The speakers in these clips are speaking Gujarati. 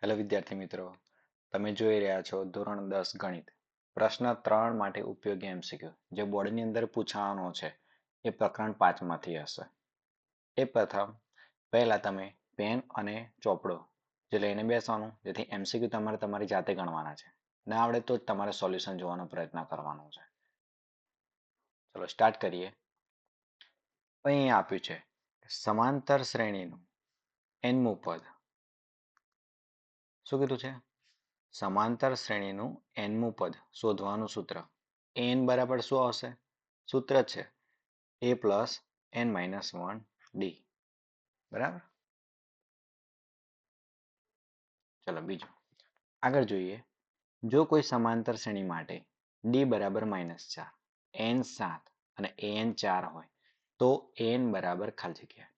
હેલો વિદ્યાર્થી મિત્રો, તમે જોઈ રહ્યા છો ધોરણ 10 ગણિત પ્રશ્ન 3 માટે ઉપયોગી MCQ જે બોર્ડની અંદર પૂછાવાનો છે એ પ્રકરણ 5 માંથી હશે. એ પ્રથમ પહેલા તમે પેન અને ચોપડો જે લઈને બેસવાનું, જેથી MCQ તમારે તમારી જાતે ગણવાના છે. ના આવડે તો જ તમારે સોલ્યુશન જોવાનો પ્રયત્ન કરવાનો છે. ચલો સ્ટાર્ટ કરીએ. અહીં આપ્યું છે સમાંતર શ્રેણીનું nમું પદ. શું કીધું છે? સમાંતર શ્રેણીનું nમું પદ શોધવાનું સૂત્ર. n બરાબર શું આવશે? સૂત્ર છે a plus n minus 1 d. બરાબર. ચલો બીજું આગળ જોઈએ. જો કોઈ સમાંતર શ્રેણી માટે d બરાબર -4, n 7 અને an 4 હોય તો an બરાબર ખાલી જગ્યા.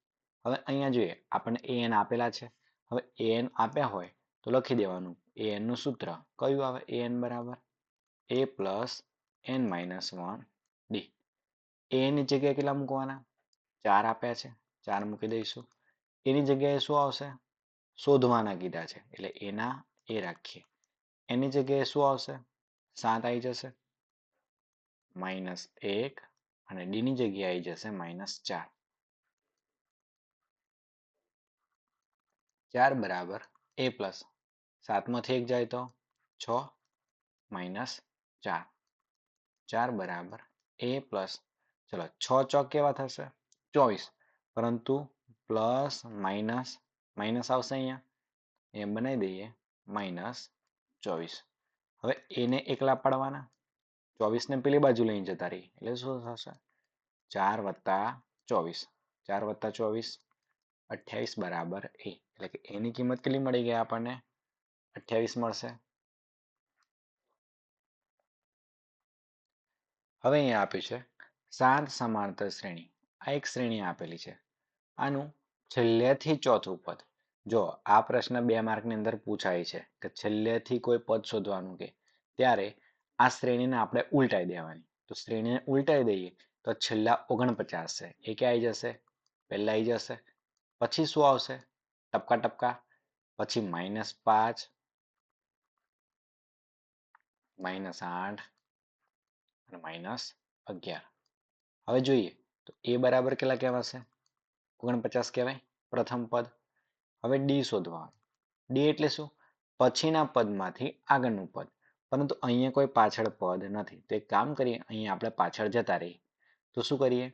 હવે અહીંયા જોઈએ આપણને an આપેલા છે. હવે an આપ્યા હોય તો લખી દેવાનું an નું સૂત્ર કયું આવે? an બરાબર a plus n minus 1 d. a ની જગ્યાએ કેટલા મૂકવાના? 4 આપ્યા છે, 4 મૂકી દઈશું. એની જગ્યાએ શું આવશે? શોધવાના કીધા છે એટલે એના એ રાખીએ. એની જગ્યાએ શું આવશે? 7 આવી જશે, -1 અને d ની જગ્યાએ આવી જશે -4. 4 બરાબર a પ્લસ 7 માંથી 1 જાય તો 6 -4. 4 બરાબર a પ્લસ, ચલો 6 ચોક કેવા થશે? 24. પરંતુ પ્લસ માઇનસ માઇનસ આવશે અહીંયા, એમ બનાવી દઈએ -24. હવે એને એકલા પાડવાના, 24 ને પેલી બાજુ લઈને જતા રહી એટલે શું થશે? 4 વત્તા 24, 4 વત્તા 24 28 બરાબર a. એટલે કે એની કિંમત કેટલી મળી ગઈ આપણને? 28 મળશે. હવે અહીંયા આપ્યું છે 7 સમાંતર શ્રેણી. આ એક શ્રેણી આપેલી છે. આનું છેલ્લેથી ચોથું પદ. જો આ પ્રશ્ન 2 માર્કની અંદર પૂછાય છે કે છેલ્લેથી કોઈ પદ શોધવાનું કે ત્યારે આ શ્રેણીને આપણે ઉલટાઈ દેવાની. તો શ્રેણીને ઉલટાઈ દઈએ તો છેલ્લા 49 છે એ ક્યાં આવી જશે? પહેલા આવી જશે. પછી શું આવશે? ટપકા ટપકા. પછી -5, -8 અને -11. હવે જોઈએ તો a બરાબર કેટલા કહેવાશે? 49 કહેવાય પ્રથમ પદ. હવે d શોધવાનું. d એટલે શું? પછીના પદમાંથી આગળનું પદ. પરંતુ અહીંયા કોઈ પાછળ પદ નથી. તો એક કામ કરીએ, અહીંયા આપણે પાછળ જતા રહીએ. તો શું કરીએ?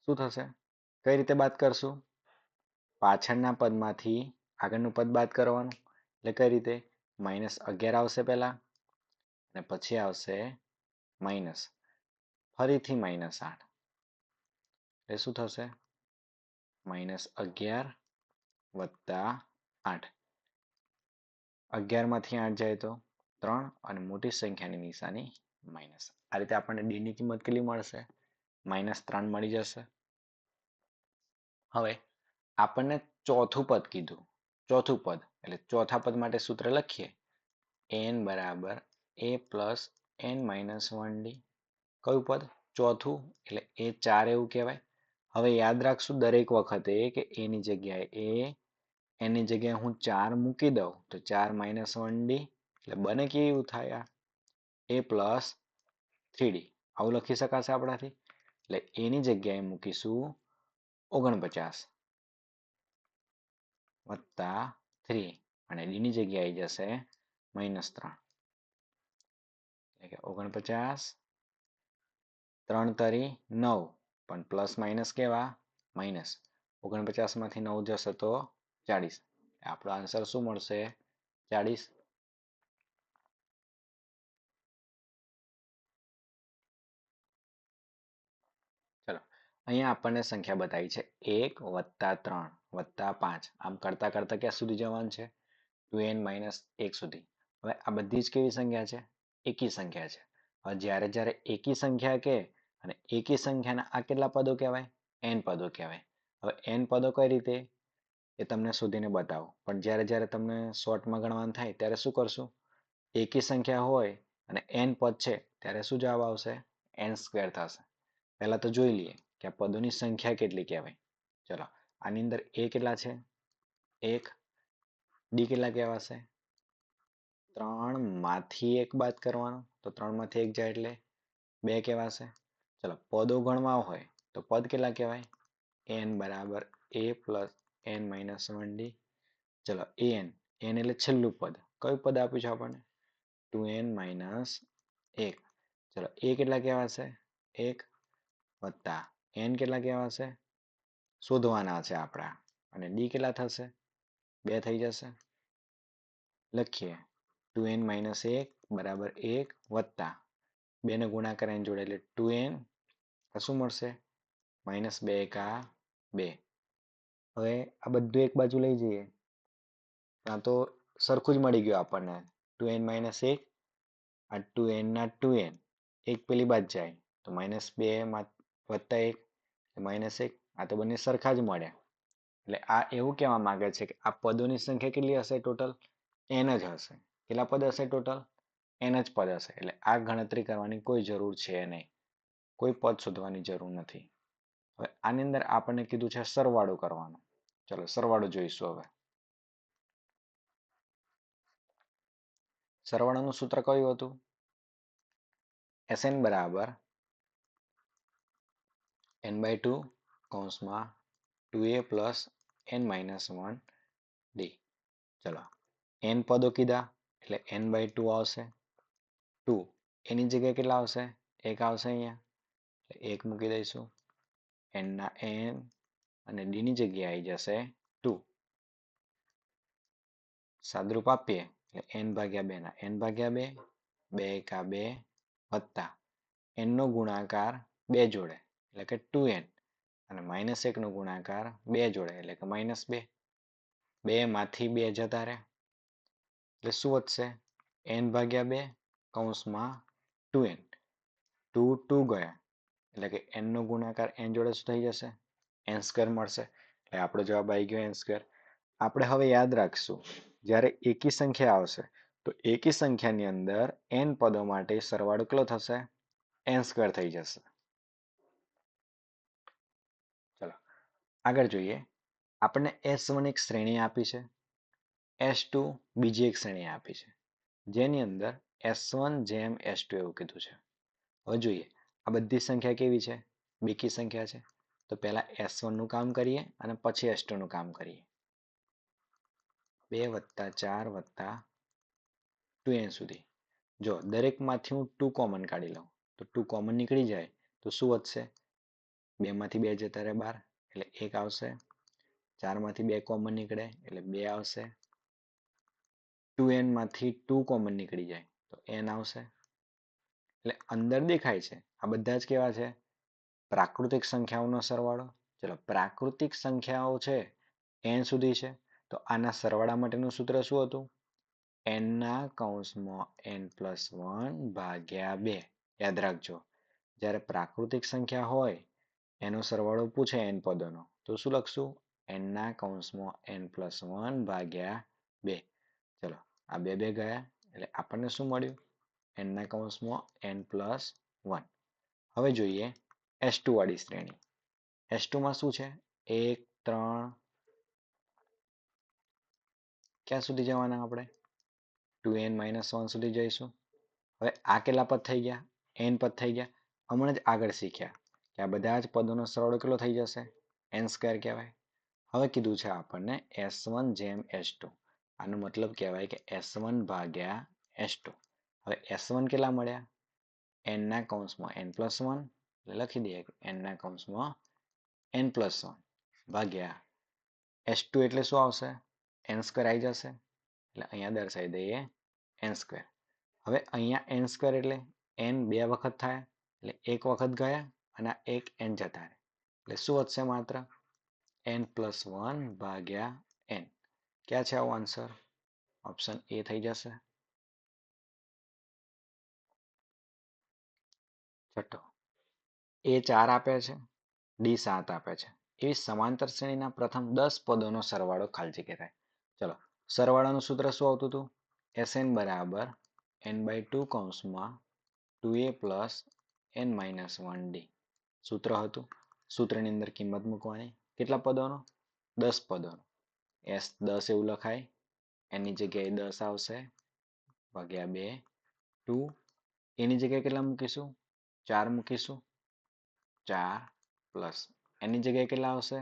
શું થશે? કઈ રીતે બાદ કરશું? પાછળના પદમાંથી આગળનું પદ બાદ કરવાનું. એટલે કઈ રીતે? -11 આવશે પહેલા અને પછી આવશે માઇનસ, ફરીથી -8. એટલે શું થશે? -11 વત્તા 8. 11 માંથી 8 જાય તો 3 અને મોટી સંખ્યાની નિશાની માઇનસ. આ રીતે આપણને d ની કિંમત કેટલી મળશે? -3 મળી જશે. હવે આપણને ચોથું પદ કીધું. ચોથું પદ એટલે ચોથા પદ માટે સૂત્ર લખીએ. n બરાબર a plus n minus 1d. કયું પદ? ચોથું. એટલે એ 4 એવું કહેવાય. હવે યાદ રાખશું દરેક વખતે કે a ની જગ્યાએ n ની જગ્યાએ હું 4 મૂકી દઉં તો 4 માઇનસ 1d એટલે બને કેવું થાય? a plus 3d. આવું લખી શકાશે આપણાથી. એટલે a ની જગ્યાએ મૂકીશું 49 વત્તા 3 અને d ની જગ્યાએ આવી જશે -3. એટલે કે 49 3 તરી 9, પણ પ્લસ માઇનસ કેવા? માઇનસ. 49 માંથી 9 જશે તો 40. આપણો આન્સર શું મળશે? 40. ચલો અહીંયા આપણને સંખ્યા બતાવી છે 1 વત્તા 3 વત્તા 5. આમ કરતા કરતા ક્યાં સુધી જવાનું છે? 2n માઇનસ 1 સુધી. હવે આ બધી જ કેવી સંખ્યા છે? એકી સંખ્યા છે. હવે જ્યારે જ્યારે એકી સંખ્યા કે અને એકી સંખ્યાના આ કેટલા પદો કહેવાય? n પદો કહેવાય. હવે n પદો કઈ રીતે એ તમને શોધીને બતાવો. પણ જ્યારે જ્યારે તમને શોર્ટમાં ગણવાનું થાય ત્યારે શું કરશું? એકી સંખ્યા હોય અને n પદ છે ત્યારે શું જવાબ આવશે? n² થશે. પહેલા તો જોઈ લઈએ કે આ પદોની સંખ્યા કેટલી કહેવાય. ચલો આની અંદર a કેટલા છે? 1. ડી કેટલા કહેવાશે? 3 માંથી 1 બાદ કરવાનો, તો 3 માંથી 1 જાય એટલે 2 કહેવાશે. ચલો પદો ગણવા હોય તો પદ કેટલા કહેવાય? n બરાબર a plus n minus 1d. ચલો an એટલે છેલ્લું પદ. કયું પદ આપ્યું છે આપણને? 2n minus 1. ચલો a કેટલા કહેવાશે? 1 વત્તા n કેટલા કહેવાશે? શોધવાના છે આપણા. અને d કેટલા થશે? 2 થઈ જશે. લખીએ 2n માઇનસ 1 બરાબર 1 વત્તા 2 નો ગુણાકાર n જોડે એટલે 2n. શું મળશે? માઇનસ 2 એકા 2. હવે આ બધું એક બાજુ લઈ જઈએ ત્યાં તો સરખું જ મળી ગયું આપણને. 2n માઇનસ 1 આ 2n ના 2n એક પેલી બાદ જાય તો માઇનસ 2 વત્તા 1 માઇનસ 1. આ તો બંને સરખા જ મળ્યા. એટલે આ એવું કહેવા માંગે છે કે આ પદોની સંખ્યા કેટલી હશે? ટોટલ n જ હશે. કેટલા પદ હશે ટોટલ? n જ પદ હશે. એટલે આ ગણતરી કરવાની કોઈ જરૂર છે નહીં. કોઈ પદ શોધવાની જરૂર નથી. હવે આની અંદર આપણને કીધું છે સરવાળો કરવાનો. ચલો સરવાળો જોઈશું. હવે સરવાળાનું સૂત્ર કયું હતું? Sn બરાબર n બાય 2 કૌંસમાં 2a plus n minus 1d. ચલો n પદો કીધા એટલે n બાય 2 આવશે. 2 એની જગ્યાએ કેટલા આવશે? 1 આવશે અહીંયા. એટલે 1 મૂકી દઈશું. n ના n અને d ની જગ્યાએ આવી જશે 2. સાદરૂપ આપીએ એટલે n ભાગ્યા 2 ના n ભાગ્યા 2 2 એકા 2 વત્તા n નો ગુણાકાર 2 જોડે એટલે કે 2n અને માઇનસ 1 નો ગુણાકાર 2 જોડે એટલે કે માઇનસ 2. 2 માંથી 2 જતા રહે એટલે શું વધશે? n ભાગ્યા 2 કૌંસમાં 2n. 2 2 ગયા એટલે કે n નો ગુણાકાર n જોડે શું થઈ જશે? n સ્ક્વેર મળશે. એટલે આપણો જવાબ આવી ગયો n સ્ક્વેર. આપણે હવે યાદ રાખશું જ્યારે એકી સંખ્યા આવશે તો એકી સંખ્યાની અંદર n પદો માટે સરવાળો કેટલો થશે? n સ્ક્વેર થઈ જશે. ચલો આગળ જોઈએ. આપણને S1 એક શ્રેણી આપી છે. S2 બીજી એક શ્રેણી આપી છે. જેની અંદર S1 જેમ S2 એવું કીધું છે. હવે જોઈએ આ બધી સંખ્યા કેવી છે? બેકી સંખ્યા છે. તો પહેલા S1 નું કામ કરીએ અને પછી S2 નું કામ કરીએ. 2 વત્તા 4 વત્તા 2n સુધી. જો દરેકમાંથી હું 2 કોમન કાઢી લઉં તો 2 કોમન નીકળી જાય તો શું વધશે? 2 માંથી 2 જતા રહે બહાર એટલે 1 આવશે. 4 માંથી 2 કોમન નીકળે એટલે 2 આવશે. 2n માંથી 2 કોમન નીકળી જાય તો n આવશે. એટલે અંદર દેખાય છે આ બધા જ કેવા છે? પ્રાકૃતિક સંખ્યાઓનો સરવાળો. ચલો પ્રાકૃતિક સંખ્યાઓ છે n સુધી છે તો આના સરવાળા માટેનું સૂત્ર શું હતું? n ના કૌંસમાં n પ્લસ 1 ભાગ્યા 2. યાદ રાખજો જ્યારે પ્રાકૃતિક સંખ્યા હોય એનો સરવાળો પૂછે n પદોનો તો શું લખશું? n ના કૌંસમાં n પ્લસ 1 ભાગ્યા 2. ચલો આ 2 2 ગયા એટલે આપણને શું મળ્યું? n ના કૌંસમાં n પ્લસ 1. હવે જોઈએ S2 વાળી શ્રેણી. S2 માં શું છે? 1 3 ક્યાં સુધી જવાના આપણે? 2n માઇનસ 1 સુધી જઈશું. હવે આ કેટલા પદ થઈ ગયા? n પદ થઈ ગયા. હમણાં જ આગળ શીખ્યા કે આ બધા જ પદોનો સરવાળો કેટલો થઈ જશે? n સ્ક્વેર કહેવાય. હવે કીધું છે આપણને S1 જેમ S2. આનો મતલબ કહેવાય કે S1 ભાગ્યા S2. હવે S1 કેટલા મળ્યા? n ના કૌંસમાં n પ્લસ 1 એટલે લખી દઈએ n ના કૌંસમાં n પ્લસ 1 ભાગ્યા S2 એટલે શું આવશે? n સ્ક્વેર આવી જશે. એટલે અહીંયા દર્શાવી દઈએ n સ્ક્વેર. હવે અહીંયા n સ્ક્વેર એટલે n 2 વખત થાય એટલે 1 વખત ગયા અને આ 1 n જતા રહે એટલે શું વધશે? માત્ર n પ્લસ 1 ભાગ્યા n. ક્યાં છે આવો આન્સર? ઓપ્શન એ થઈ જશે. છઠ્ઠો એ 4 આપે છે, ડી 7 આપે છે. એવી સમાંતર શ્રેણીના પ્રથમ 10 પદોનો સરવાળો ખાલી જગ્યા થાય. ચલો સરવાળાનું સૂત્ર શું આવતું હતું? Sn બરાબર n બાય 2 કૌંસમાં 2a plus n minus 1d. સૂત્ર હતું. સૂત્રની અંદર કિંમત મૂકવાની. કેટલા પદોનો? 10 પદોનો. S10 એવું લખાય. એની જગ્યાએ 10 આવશે ભાગ્યા 2 2 એની જગ્યાએ કેટલા મૂકીશું 4 મૂકીશું 4 પ્લસ એની જગ્યાએ કેટલા આવશે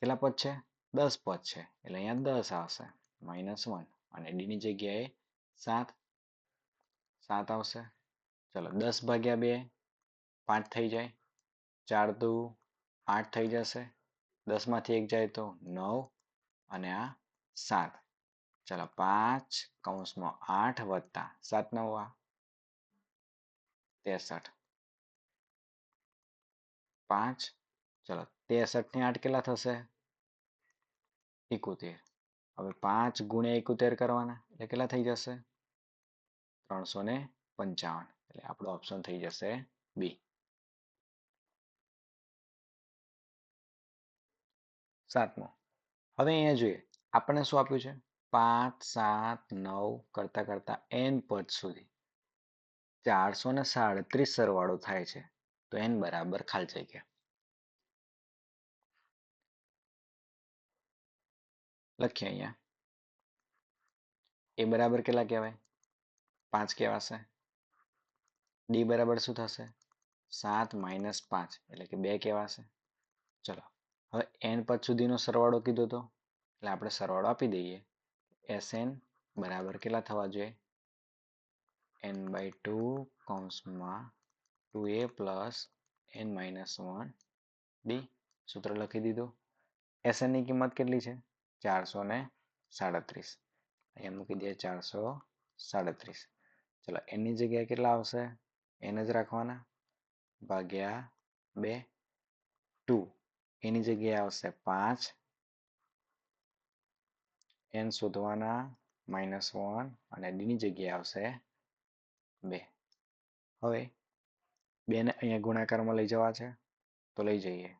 કેટલા પદ છે 10 પદ છે એટલે અહીંયા 10 આવશે -1 અને ડી ની જગ્યાએ 7 7 આવશે ચલો 10 ભાગ્યા 2 5 થઈ જાય 4 દુ 8 થઈ જશે 10 માંથી 1 જાય તો 9 અને આ 7 ચલો 5 કૌંસમાં 8 વત્તા 7 9 63 5 ચલો 63 ને 8 કેટલા થશે 71 હવે 5 ગુણ્યા 71 કરવાના એટલે કેટલા થઈ જશે 355 એટલે આપણો ઓપ્શન થઈ જશે બી સાતમો હવે અહીંયા જોઈએ આપણને શું આપ્યું છે 5 7 9 કરતા કરતા n પદ સુધી 437 સરવાળો થાય છે તો n બરાબર ખાલી જગ્યા લખીએ અહીંયા એ બરાબર કેટલા કહેવાય 5 કહેવાશે ડી બરાબર શું થશે 7 - 5 એટલે કે 2 કહેવાશે ચલો હવે n પદ સુધીનો સરવાળો કીધો તો એટલે આપણે સરવાળો આપી દઈએ Sn બરાબર કેટલા થવા જોઈએ n/2 કૌંસમાં 2a પ્લસ n - 1 ડી સૂત્ર લખી દીધું Sn ની કિંમત કેટલી છે 437 અહીંયા મૂકી દઈએ 437 ચલો n ની જગ્યાએ કેટલા આવશે n જ રાખવાના ભાગ્યા 2 2 એની જગ્યાએ આવશે 5 n શોધવાના -1 અને d ની જગ્યાએ આવશે 2 હવે 2 ને અહીંયા ગુણાકારમાં લઈ જવા છે તો લઈ જઈએ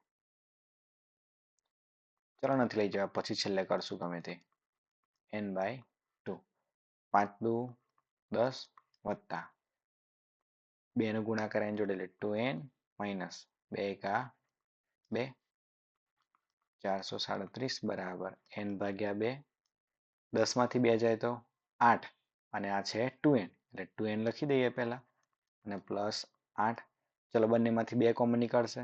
ચલો નથી લઈ જવા પછી છેલ્લે કરશું ગમે તે n/2 5 દુ 10 વત્તા 2 નો ગુણાકાર n જોડે એટલે 2n માઇનસ 2 એકા 2 437 બરાબર n ભાગ્યા 2 10 માંથી 2 જાય તો 8 અને આ છે 2n એટલે 2n લખી દઈએ પહેલા અને પ્લસ 8 ચલો બંનેમાંથી 2 કોમન નીકળશે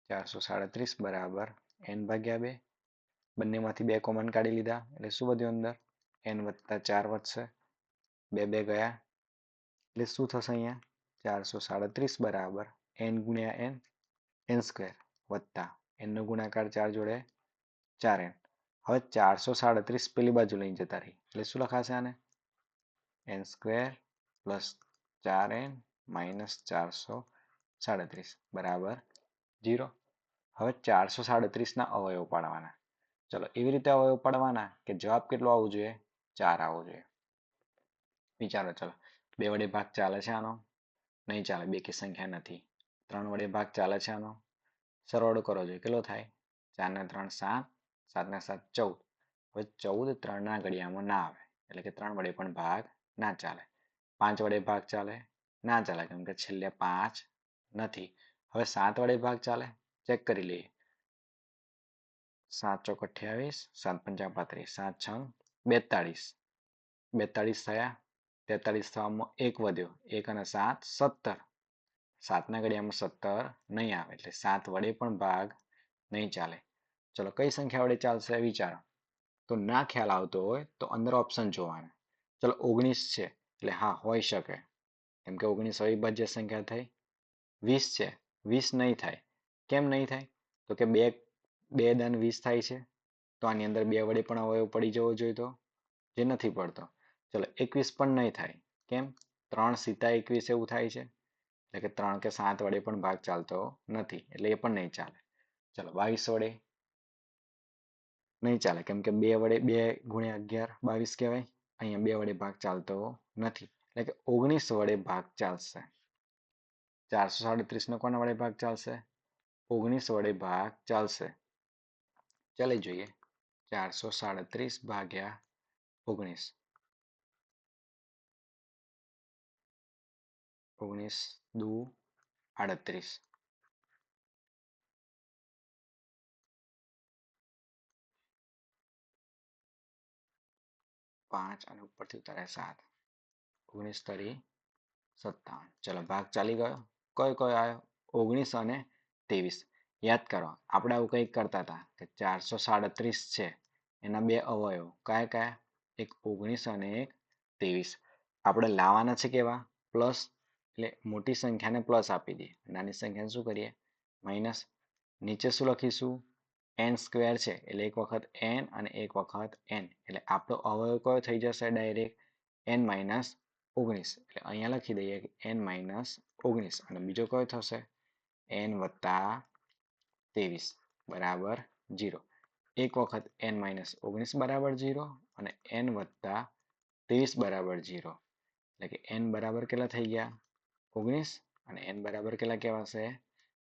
437 બરાબર n ભાગ્યા 2 બંનેમાંથી 2 કોમન કાઢી લીધા એટલે શું વધ્યું અંદર n વત્તા 4 વધશે 2 2 ગયા એટલે શું થશે અહીંયા 437 બરાબર n ગુણ્યા n n સ્ક્વેર વત્તા n નો ગુણાકાર 4 જોડે 4n હવે 437 પેલી બાજુ લઈને જતા રહી એટલે શું લખાશે આને n square plus 4n minus 437 બરાબર 0 હવે 437 ના અવયવ પાડવાના ચલો એવી રીતે અવયવ પાડવાના કે જવાબ કેટલો આવવો જોઈએ 4 આવવો જોઈએ વિચારો ચલો 2 વડે ભાગ ચાલે છે આનો નહીં ચાલે બેકી સંખ્યા નથી 3 વડે ભાગ ચાલે છે આનો સરવાળો કરવો જોઈએ કેટલો થાય 4 ને 3 7 7 ને 7 14 હવે 14 3 ના ઘડિયામાં ના આવે એટલે કે 3 વડે પણ ભાગ ના ચાલે 5 વડે ભાગ ચાલે ના ચાલે કેમ કે છેલ્લે 5 નથી હવે 7 વડે ભાગ ચાલે ચેક કરી લઈએ 7 ચોક 28 7 પંચા 35 7 છ 42 42 થયા 43 થવામાં 1 વધ્યો 1 અને 7 17 7 ના ઘડિયામાં 17 નહીં આવે એટલે 7 વડે પણ ભાગ નહીં ચાલે ચલો કઈ સંખ્યા વડે ચાલશે વિચારો તો ના ખ્યાલ આવતો હોય તો અંદર ઓપ્શન જોવાના ચલો 19 છે એટલે હા હોઈ શકે કેમ કે 19 અવિભાજ્ય સંખ્યા થઈ 20 છે 20 નહીં થાય કેમ નહીં થાય તો કે 2 દન 20 થાય છે તો આની અંદર 2 વડે પણ અવયવ પડી જવો જોઈએ તો જે નથી પડતો ચલો 21 પણ નહીં થાય કેમ 3 સીતા 21 એવું થાય છે એટલે કે 3 કે 7 વડે પણ ભાગ ચાલતો નથી એટલે એ પણ નહીં ચાલે ચલો 22 વડે નહીં ચાલે કેમ કે 2 વડે 2 ગુણ્યા 11 22 કહેવાય અહીંયા 2 વડે ભાગ ચાલતો નથી એટલે કે 19 વડે ભાગ ચાલશે 437 નો કોના વડે ભાગ ચાલશે 19 વડે ભાગ ચાલશે ચાલી જોઈએ 437 ભાગ્યા 19 19 દુ 38 5 અને ઉપરથી ઉતારે 7. 19 તરી 57. ચલો ભાગ ચાલી ગયો. કયો કયો આવ્યો? 19 અને 23. યાદ કરો આપણે આવું કંઈક કરતા હતા કે 437 છે એના બે અવયવો કયા કયા? એક 19 અને એક 23. આપણે લાવવાના છે કેવા? પ્લસ. એટલે મોટી સંખ્યાને પ્લસ આપી દઈએ, નાની સંખ્યાને શું કરીએ? માઇનસ. નીચે શું લખીશું? n સ્ક્વેર છે એટલે એક વખત n અને એક વખત n, એટલે આપણો અવયવ કયો થઈ જશે? Direct n minus 19. એટલે અહીંયા લખી દઈએ કે n માઇનસ 19 અને બીજો કયો થશે? n વત્તા 23 બરાબર 0. એક વખત n માઇનસ 19 બરાબર 0 અને n વત્તા 23 બરાબર 0. એટલે કે n બરાબર કેટલા થઈ ગયા? 19 અને n બરાબર કેટલા કહેવાશે?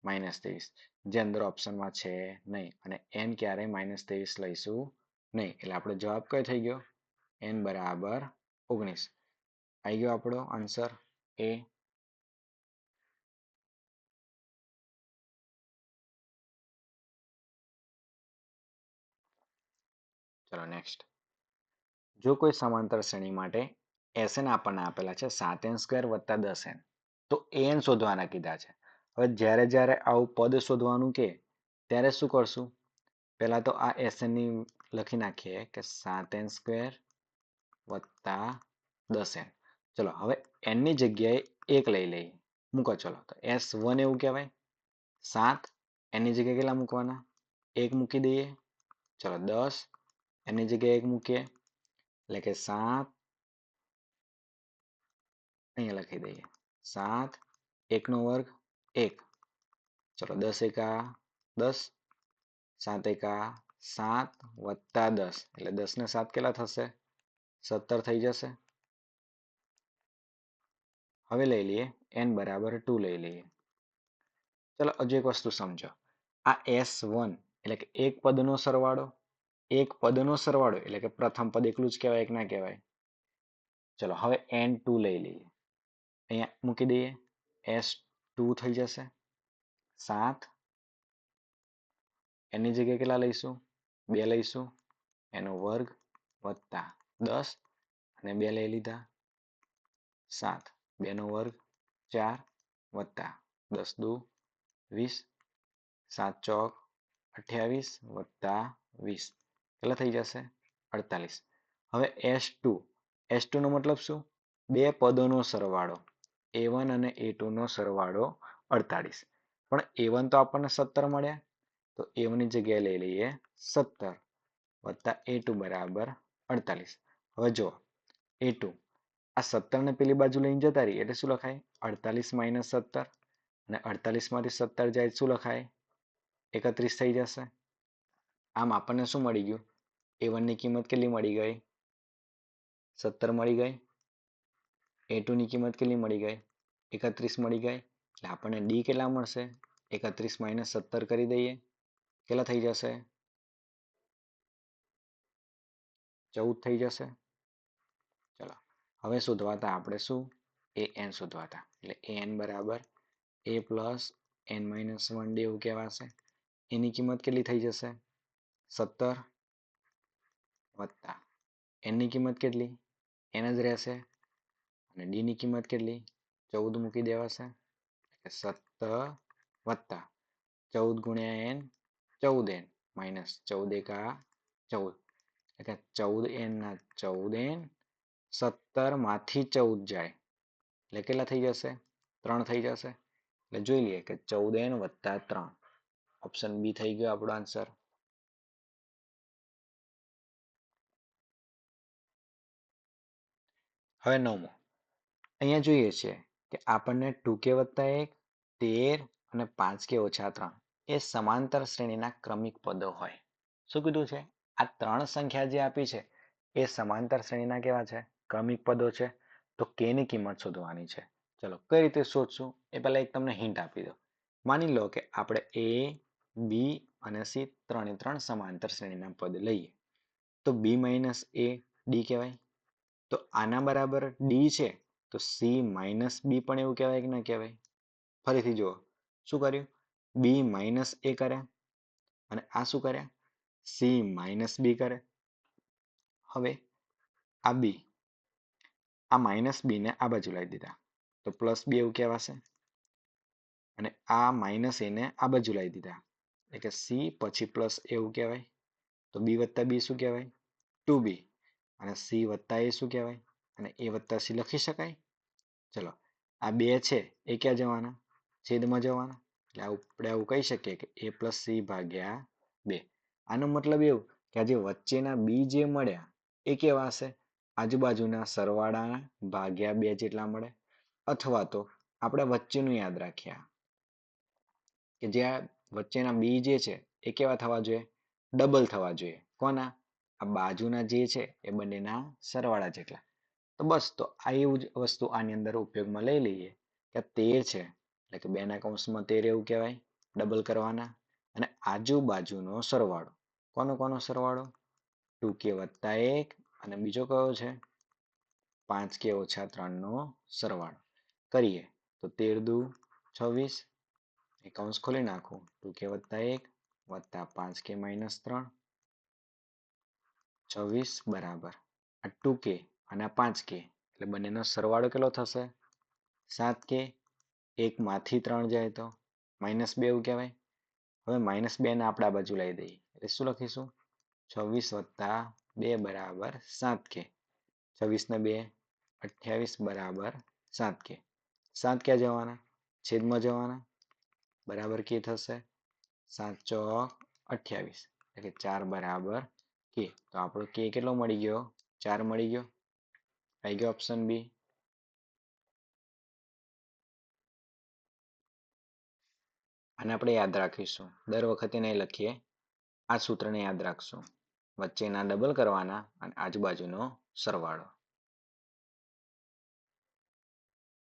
માઇનસ 23, જે અંદર ઓપ્શનમાં છે નહીં. અને n ક્યારેય માઇનસ 23 લઈશું નહીં. એટલે આપણો જવાબ કયો થઈ ગયો? n બરાબર 19. આવી ગયો આપણો આન્સર એ. ચલો નેક્સ્ટ. જો કોઈ સમાંતર શ્રેણી માટે Sn આપણને આપેલા છે 7n સ્ક્વેર વત્તા 10n, તો an શોધવાના કીધા છે. હવે જ્યારે જ્યારે આવું પદ શોધવાનું કે ત્યારે શું કરશું? પહેલા તો આ Sn ની લખી નાખીએ કે 7n સ્ક્વેર વત્તા 10n. ચલો હવે n ની જગ્યાએ 1 લઈ લઈએ. મૂકો ચલો તો S1 એવું કહેવાય. 7 n ની જગ્યાએ કેટલા મૂકવાના? 1 મૂકી દઈએ. ચલો 10 n ની જગ્યાએ 1 મૂકીએ એટલે કે 7 અહીંયા લખી દઈએ. 7 1 નો વર્ગ 1. ચલો 10 એકા 10, 7 એકા 7 વત્તા 10 એટલે 10 ને 7 કેટલા થશે? 17 થઈ જશે. હવે લઈ લઈએ n બરાબર 2 લઈ લઈએ. ચલો હજુ એક વસ્તુ સમજો. આ S1 એટલે કે એક પદનો સરવાળો, એક પદનો સરવાળો એટલે કે પ્રથમ પદ એકલું જ કહેવાય કે ના કહેવાય? ચલો હવે n2 લઈ લઈએ. અહીંયા મૂકી દઈએ. S2 થઈ જશે. 7 એની જગ્યાએ કેટલા લઈશું? 2 લઈશું. એનો વર્ગ વત્તા 10 અને 2 લઈ લીધા. 7 2 નો વર્ગ 4 વત્તા 10 દુ 20, 7 ચોક 28 વત્તા 20 કેટલા થઈ જશે? 48. હવે S2 નો મતલબ શું? બે પદોનો સરવાળો A1 અને A2 નો સરવાળો 48. પણ A1 તો આપણને 17 મળ્યા, તો A1 ની જગ્યાએ લઈ લઈએ 17 વત્તા A2 બરાબર 48. હવે જો A2 આ 17 ને પેલી બાજુ લઈને જતા રહીએ એટલે શું લખાય? 48 માઇનસ 17 અને 48 માંથી 17 જાય શું લખાય? 31 થઈ જશે. આમ આપણને શું મળી ગયું? A1 ની કિંમત કેટલી મળી ગઈ? 17 મળી ગઈ. A2 ની કિંમત કેટલી મળી ગઈ? 31 મળી ગઈ. એટલે આપણને D કેટલા મળશે? 31 માઇનસ 17 કરી દઈએ. કેટલા થઈ જશે? 14 થઈ જશે. ચલો હવે શોધવાતા આપણે શું? an શોધવાતા. એટલે an બરાબર a plus n minus 1 d એવું કહેવાશે. એની કિંમત કેટલી થઈ જશે? 17 વત્તા n ની કિંમત કેટલી? n જ રહેશે. અને d ની કિંમત કેટલી? 14 મૂકી દેવાશે. 17 વત્તા 14 ગુણ્યા n 14n માઇનસ 14 એકા 14 એટલે 14n ના 14n, 17 માંથી 14 જાય એટલે કેટલા થઈ જશે? 3 થઈ જશે. એટલે જોઈ લઈએ કે 14n વત્તા 3. ઓપ્શન બી થઈ ગયો આપણો આન્સર. હવે 9મો. અહીંયા જોઈએ છે કે આપણને 2k વત્તા 1, 13 અને 5k ઓછા 3 એ સમાંતર શ્રેણીના ક્રમિક પદો હોય. શું કીધું છે? આ ત્રણ સંખ્યા જે આપી છે એ સમાંતર શ્રેણીના કેવા છે? ક્રમિક પદો છે. તો k ની કિંમત શોધવાની છે. ચલો કઈ રીતે શોધશું એ પહેલા એક તમને હિન્ટ આપી દો. માની લો કે આપણે a, b અને c ત્રણે ત્રણ સમાંતર શ્રેણીના પદ લઈએ તો b માઇનસ a d કહેવાય. તો આના બરાબર d છે તો c માઇનસ b પણ એવું કહેવાય કે ના કહેવાય? ફરીથી જુઓ શું કર્યું? b માઇનસ a કર્યા અને આ શું કર્યા? c માઇનસ b કરે. હવે આ બી, આ માઇનસ બી ને આ બાજુ લાવી દીધા તો પ્લસ બી એવું કહેવાશે, અને આ માઇનસ એને આ બાજુ લાવી દીધા એટલે કે સી પછી પ્લસ એવું કહેવાય. તો બી વત્તા બી શું કહેવાય? 2b. અને સી વત્તા એ શું કહેવાય? અને એ વત્તા સી લખી શકાય? ચલો, આ બે છે એ ક્યાં જવાના? છેદમાં જવાના. એટલે આપણે આવું કહી શકીએ કે a પ્લસ સી ભાગ્યા 2. આનો મતલબ એવું કે આ જે વચ્ચેના બી જે મળ્યા એ કેવા હશે? આજુબાજુના સરવાળા ભાગ્યા 2 જેટલા મળે. અથવા તો આપણે વચ્ચેનું યાદ રાખ્યા કે જે આ વચ્ચેના બી જે છે એ કેવા થવા જોઈએ? ડબલ થવા જોઈએ. કોના? આ બાજુના જે છે એ બંનેના સરવાળા જેટલા. તો બસ, તો આ એવું જ વસ્તુ આની અંદર ઉપયોગમાં લઈ લઈએ કે 13 છે એટલે કે 2 ના કૌંસમાં 13 એવું કહેવાય, ડબલ કરવાના. અને આજુબાજુનો સરવાળો, કોનો કોનો સરવાળો? 2k વત્તા 1 અને બીજો કયો છે? 5k ઓછા 3 નો સરવાળો કરીએ તો 13 દુ 26. એ કૌંસ ખોલી નાખું. 2k વત્તા 1 વત્તા 5k માઇનસ 3, 26 બરાબર આ 2k અને આ 5k એટલે બંનેનો સરવાળો કેટલો થશે? 7k. 1 માંથી 3 જાય તો -2 એવું કહેવાય. હવે -2 ને આપણે આ બાજુ લઈ દઈએ એટલે શું લખીશું? 26 વત્તા 2 બરાબર 7k. 26 ને 2 28 બરાબર 7k. 7 ક્યાં જવાના? છેદમાં જવાના. બરાબર કે થશે? 7 ચોક 28 એટલે કે 4 બરાબર કે. તો આપણો કે કેટલો મળી ગયો? 4 મળી ગયો. આવી ગયો ઓપ્શન બી. અને આપણે યાદ રાખીશું, દર વખતે નહીં લખીએ, આ સૂત્રને યાદ રાખશું. વચ્ચેના ડબલ કરવાના અને આજુબાજુનો સરવાળો.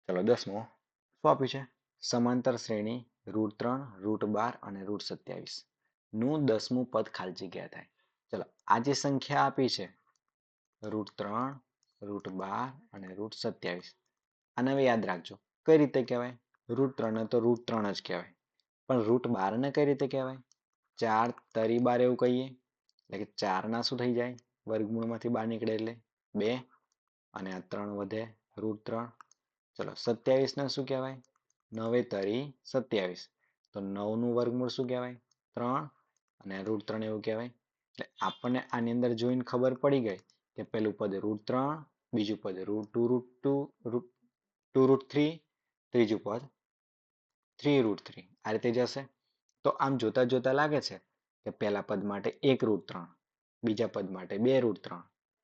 ચલો 10મો શું આપ્યું છે? સમાંતર શ્રેણી √3, √12 અને √27 નું 10મું પદ ખાલી જગ્યા થાય. ચલો, આ જે સંખ્યા આપી છે √3, √12 અને √27, આને હવે યાદ રાખજો. કઈ રીતે કહેવાય? √3 ને તો √3 જ કહેવાય. પણ √12 ને કઈ રીતે કહેવાય? 4 તરી 12 એવું કહીએ એટલે કે 4 ના શું થઈ જાય? વર્ગમૂળમાંથી બહાર નીકળે એટલે 2 અને આ 3 વધે √3. ચલો, 27 ને શું કહેવાય? 9 તરી 27. તો 9 નું વર્ગમૂળ શું કહેવાય? 3 અને √3 એવું કહેવાય. એટલે આપણને આની અંદર જોઈને ખબર પડી ગઈ કે પેલું પદ √3, બીજું પદ √2√3, ત્રીજું પદ 3√3. આ રીતે જશે. તો આમ જોતા જોતા લાગે છે કે પહેલા પદ માટે 1√3, બીજા પદ માટે 2√3,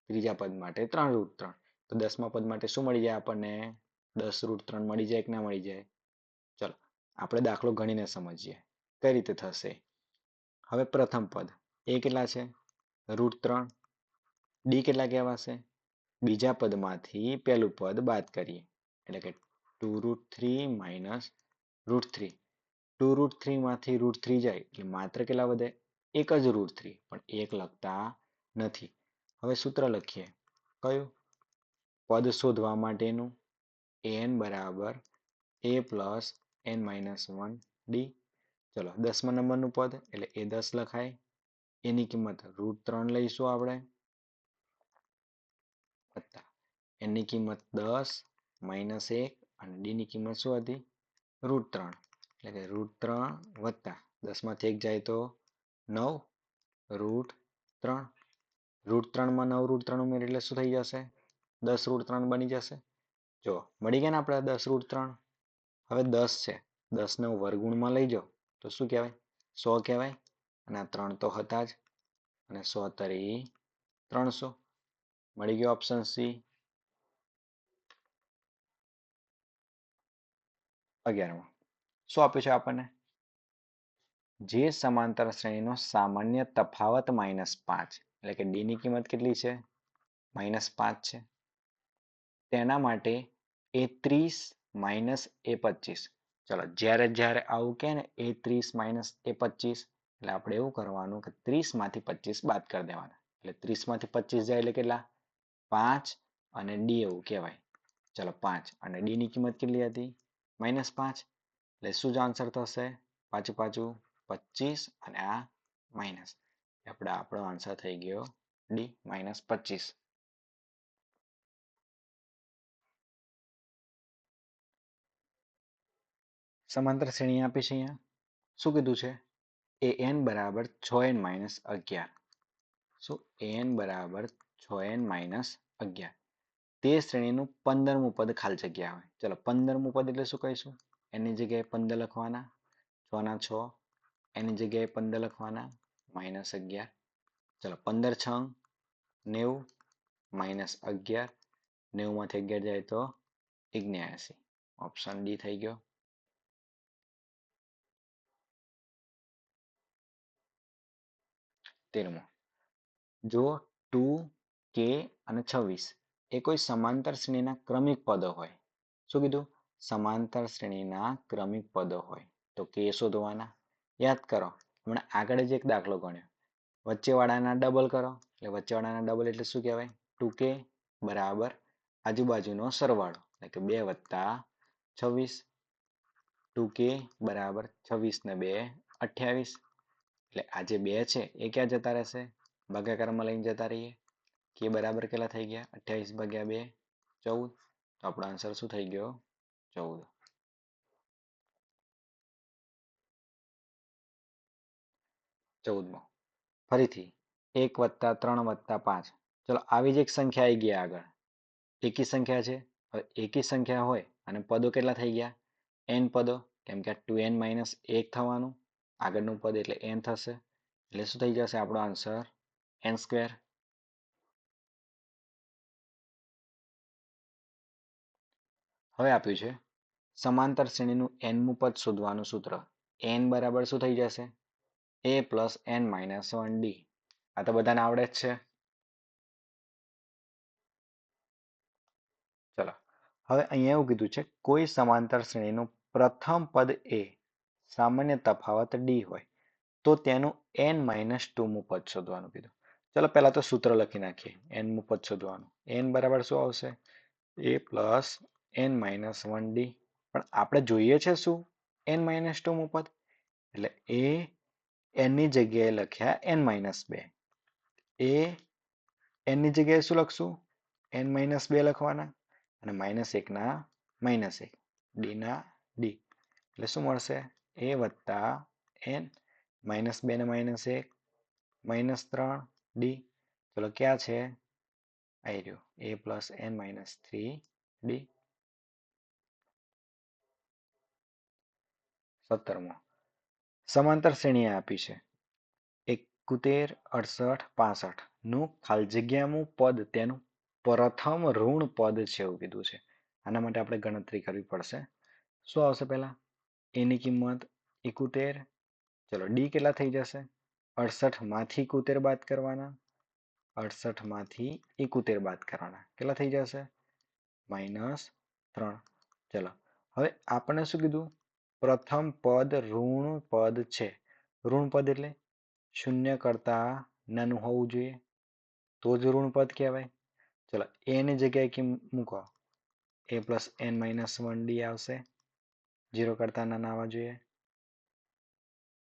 ત્રીજા પદ માટે 3√3. તો 10મા પદ માટે શું મળી જાય આપણને? 10√3 મળી જાય કે ના મળી જાય? ચલો, આપણે દાખલો ગણીને સમજીએ કઈ રીતે થશે. હવે પ્રથમ પદ એ કેટલા છે? √3. ડી કેટલા કહેવાશે? બીજા પદમાંથી પહેલું પદ બાદ કરીએ એટલે કે 2√3 માઇનસ √3. 2√3 માંથી √3 જાય એટલે માત્ર કેટલા વધે? એક જ √3, પણ એક લખતા નથી. હવે સૂત્ર લખીએ. કયું? પદ શોધવા માટેનું. an બરાબર a plus n minus 1 D. ચલો, 10મા નંબરનું પદ એટલે એ 10 લખાય. એની કિંમત √3 લઈશું આપણે, વત્તા એની કિંમત 10 માઇનસ 1 અને ડી ની કિંમત શું હતી? √3. એટલે કે √3 વત્તા 10 માંથી 1 જાય તો 9 √3. √3 માં 9 √3 ઉમેરી એટલે શું થઈ જશે? 10 √3 બની જશે. જો મળી ગયા ને આપણે 10 √3. હવે 10 છે, 10 ને વર્ગમૂળમાં લઈ જાઓ તો શું કહેવાય? 100 કહેવાય. અને આ 3 તો હતા જ, અને 100 તરી 300. મળી ગયો ઓપ્શન સી. 11મો શું આપ્યું છે આપણને? જે સમાંતર શ્રેણીનો સામાન્ય તફાવત -5 એટલે કે ડી ની કિંમત કેટલી છે? -5 છે. તેના માટે a30 માઇનસ a25. ચલો, જ્યારે જ્યારે આવું કહે ને a30 માઇનસ a25 એટલે આપણે એવું કરવાનું કે 30 માંથી 25 બાદ કરી દેવાના. એટલે 30 માંથી 25 જાય એટલે કેટલા? 5 અને ડી એવું કહેવાય. ચલો, 5 અને ડી ની કિંમત કેટલી હતી? -5. એટલે શું જ આન્સર થશે? પાછું પાછું 25 અને આ માઇનસ. આપણો આન્સર થઈ ગયો ડી -25. સમાંતર શ્રેણી આપી છે અહીંયા. શું કીધું છે? an બરાબર 6n-11. શું an બરાબર 6n-11. તે શ્રેણીનું 15મું પદ ખાલી જગ્યા હોય. ચલો 15મું પદ એટલે શું કહીશું? એની જગ્યાએ 15 લખવાના, 6 ના 6. એની જગ્યાએ 15 લખવાના, -11. ચલો 15 6 90, -11. 90 માંથી 11 જાય તો 79. ઓપ્શન ડી થઈ ગયો. 13મો. જો 2, k અને 26 એ કોઈ સમાંતર શ્રેણીના ક્રમિક પદો હોય. શું કીધું? સમાંતર શ્રેણીના ક્રમિક પદો હોય તો કે શોધવાના. યાદ કરો, હમણાં આગળ જ એક દાખલો ગણ્યો. વચ્ચેવાળાના ડબલ કરો એટલે વચ્ચેવાળાના ડબલ એટલે શું કહેવાય? 2k બરાબર આજુબાજુનો સરવાળો એટલે કે 2 + 26. 2k બરાબર 26 ને 2 28. એટલે આ જે 2 છે એ ક્યાં જતા રહેશે? ભાગાકારમાં લઈને જતા રહીએ. કે બરાબર કેટલા થઈ ગયા? 28 / 2 14. તો આપણો આન્સર શું થઈ ગયો? 14. 14મો. ફરીથી 1 + 3 + 5. ચલો આવી જ એક સંખ્યા આવી ગઈ આગળ. એકી સંખ્યા છે. હવે એકી સંખ્યા હોય અને પદો કેટલા થઈ ગયા? n પદો, કેમ કે 2n - 1 થવાનું. આગળનું પદ એટલે n થશે. એટલે શું થઈ જશે આપણો આન્સર? n². હવે આપ્યું છે સમાંતર શ્રેણીનું nમું પદ શોધવાનું સૂત્ર. n બરાબર શું થઈ જશે? a + n - 1d. આ તો બધાને આવડે જ છે. ચલો હવે અહીંયા એવું કીધું છે કોઈ સમાંતર શ્રેણીનું પ્રથમ પદ એ સામાન્ય તફાવત d હોય તો તેનું n - 2મું પદ શોધવાનું કીધું. ચલો પહેલા તો સૂત્ર લખી નાખીએ. nમું પદ શોધવાનું. n બરાબર શું આવશે? a + n - 1d. પણ આપણે જોઈએ છે શું? n - 2મું પદ. એટલે એ n ની જગ્યાએ લખ્યા n-2. એ n ની જગ્યાએ શું લખશું? n-2 લખવાના અને -1 ના -1, d ના d. એટલે શું મળશે? a + n -2 ને -1 -3d. ચલો ક્યાં છે? આવી રહ્યું a + n - 3d. 17મો. સમાંતર શ્રેણી આપી છે 71, 68, 65 નું ખાલી જગ્યાનું પદ તેનું પ્રથમ ઋણ પદ છે એવું કીધું છે. આના માટે આપણે ગણતરી કરવી પડશે. શું આવશે પહેલા? એની કિંમત 71. ચલો ડી કેટલા થઈ જશે? 68 માંથી 71 બાદ કરવાના. 68 માંથી 71 બાદ કરવાના. કેટલા થઈ જશે? -3. ચલો હવે આપણને શું કીધું? પ્રથમ પદ ઋણ પદ છે. ઋણ પદ એટલે 0 કરતા નાનું હોવું જોઈએ તો જ ઋણ પદ કહેવાય. ચલો એ ની જગ્યાએ મૂકો. a + n - 1d આવશે. 0 કરતા નાના આવવા જોઈએ.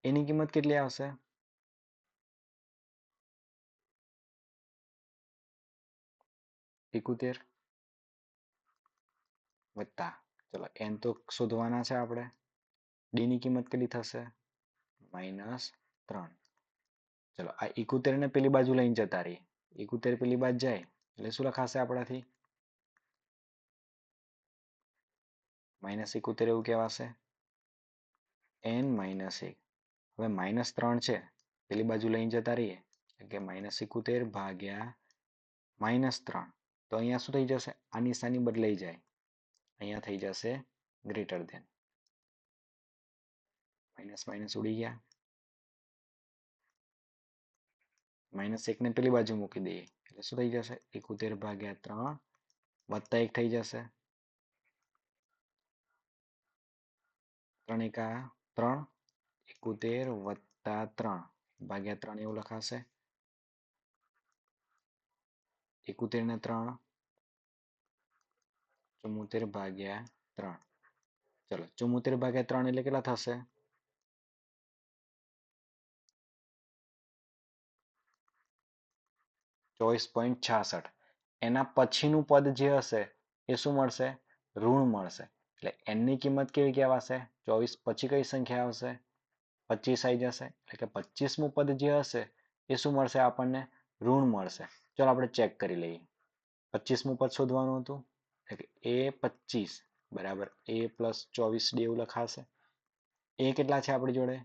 એની કિંમત કેટલી આવશે? 71 વત્તા, ચલો n તો શોધવાના છે આપણે. d ની કિંમત કેટલી થશે? -3. ચલો આ 71 ને પેલી બાજુ લઈને જતા રહીએ. 71 પેલી બાજુ જાય એટલે શું લખાશે આપણાથી? -71 એવું કહેવાશે. n-1. હવે -3 છે પેલી બાજુ લઈને જતા રહીએ એટલે કે -71 ભાગ્યા -3. તો અહીંયા શું થઈ જશે? આ નિશાની બદલાઈ જાય. અહીંયા થઈ જશે ગ્રેટર ધેન. માઇનસ માઇનસ ઉડી ગયા. -1 ને પેલી બાજુ મૂકી દઈએ એટલે શું થઈ જશે? 71 ભાગ્યા 3 વત્તા 1 થઈ જશે. 3 એકા 3. 71 વત્તા 3 ભાગ્યા 3 એવું લખાશે. 71 ને 3 74 ભાગ્યા 3. ચલો 74 ભાગ્યા 3 એટલે કેટલા થશે? 24.66. એના પછીનું પદ જે હશે એ શું મળશે? ઋણ મળશે. એટલે n ની કિંમત કેવી કહેવાશે? 24 પછી કઈ સંખ્યા આવશે? 25 આવી જશે. એટલે કે 25મું પદ જે હશે એ શું મળશે આપણને? ઋણ મળશે. ચલો આપણે ચેક કરી લઈએ. 25મું પદ શોધવાનું હતું. એટલે a25 બરાબર a પ્લસ 24d એવું લખાશે. એ કેટલા છે આપણી જોડે?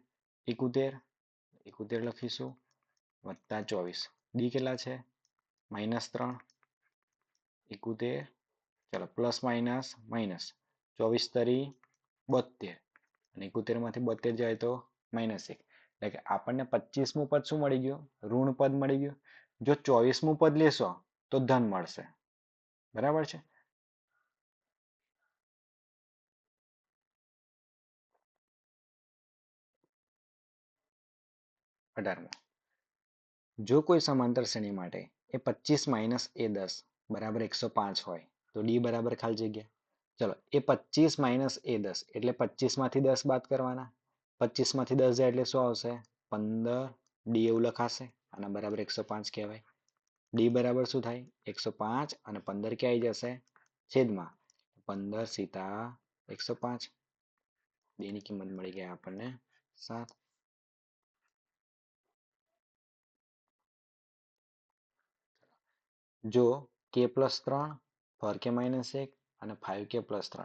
71. 71 લખીશું વત્તા 24. ડી કેટલા છે? -3. 71. ચલો પ્લસ માઇનસ માઇનસ 24 તરી 72 અને 71 માંથી 72 જાય તો -1. એટલે કે આપણને 25મું પદ શું મળી ગયું? ઋણ પદ મળી ગયું. જો 24મું પદ લેશો તો ધન મળશે. બરાબર છે. જો કોઈ સમાંતર શ્રેણી માટે એ 25 માઇનસ એ 10 બરાબર 105 હોય તો ડી બરાબર ખાલી જગ્યા. ચલો એ 25 માઇનસ એ 10 એટલે 25 માંથી 10 બાદ કરવાના. 25 માંથી 10 જાય એટલે શું આવશે? 15. ડી એવું લખાશે. આના બરાબર 105 કહેવાય. ડી બરાબર શું થાય? 105 અને 15 ક્યાં આવી જશે? છેદમાં 15 સીતા 105. ડી ની કિંમત મળી ગઈ આપણને 7. જો k+3 4k - 1 અને 5k+3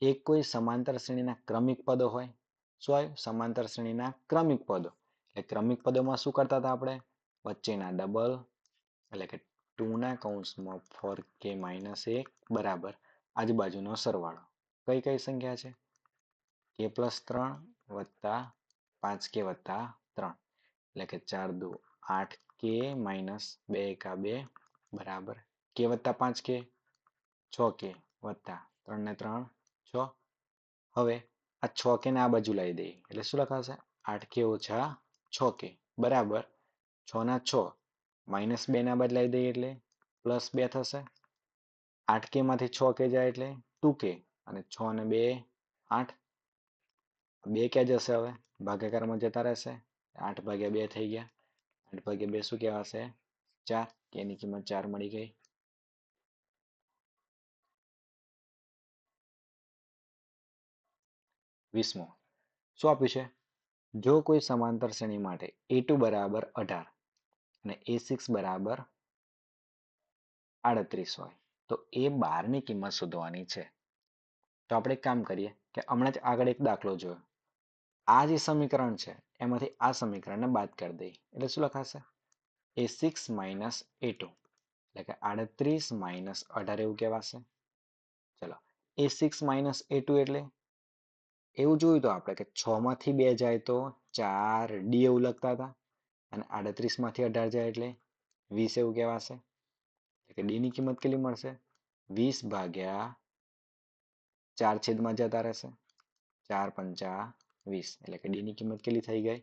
એક કોઈ સમાંતર શ્રેણીના ક્રમિક પદો હોય. શું આવ્યું? સમાંતર શ્રેણીના ક્રમિક પદો. એટલે ક્રમિક પદોમાં શું કરતા હતા આપણે? વચ્ચેના ડબલ એટલે કે 2 ના કૌંસમાં 4k - 1 બરાબર આજુબાજુનો સરવાળો. કઈ કઈ સંખ્યા છે? k+3 વત્તા 5k વત્તા 3 એટલે કે 4 દુ 8k - 2 એકા 2 બરાબર k વત્તા 5k 6k વત્તા 3 ને 3 6. હવે આ 6k ને આ બાજુ લાવી દઈએ એટલે શું લખાશે? 8k ઓછા 6k બરાબર 6 ના 6 -2 ના બદલાઈ દઈએ એટલે +2 થશે. 8k માંથી 6k જાય એટલે 2k અને 6 ને 2 8. 2 ક્યાં જશે? હવે ભાગાકારમાં જતા રહેશે. 8/2 થઈ ગયા. 8/2 શું કહેવાશે? 4. k ની કિંમત 4 મળી ગઈ. 20મો શું આપ્યું છે? જો કોઈ સમાંતર શ્રેણી માટે a2 બરાબર 18 અને a6 બરાબર 38 હોય તો a12 ની કિંમત શોધવાની છે. તો આપણે એક કામ કરીએ કે હમણાં જ આગળ એક દાખલો જોયો. આ જે સમીકરણ છે એમાંથી આ સમીકરણને બાદ કરી દઈએ એટલે શું લખાશે? a6 માઇનસ a2 એટલે કે 38 માઇનસ 18 એવું કહેવાશે. ચલો a6 માઇનસ a2 એટલે એવું જોયું તો આપણે કે 6 માંથી 2 જાય તો 4d એવું લખતા હતા અને 38 માંથી 18 જાય એટલે 20 એવું કહેવાશે. એટલે કે d ની કિંમત કેટલી મળશે? 20 ભાગ્યા 4 છેદમાં જતા રહેશે. 4 પંચા 20 એટલે કે d ની કિંમત કેટલી થઈ ગઈ?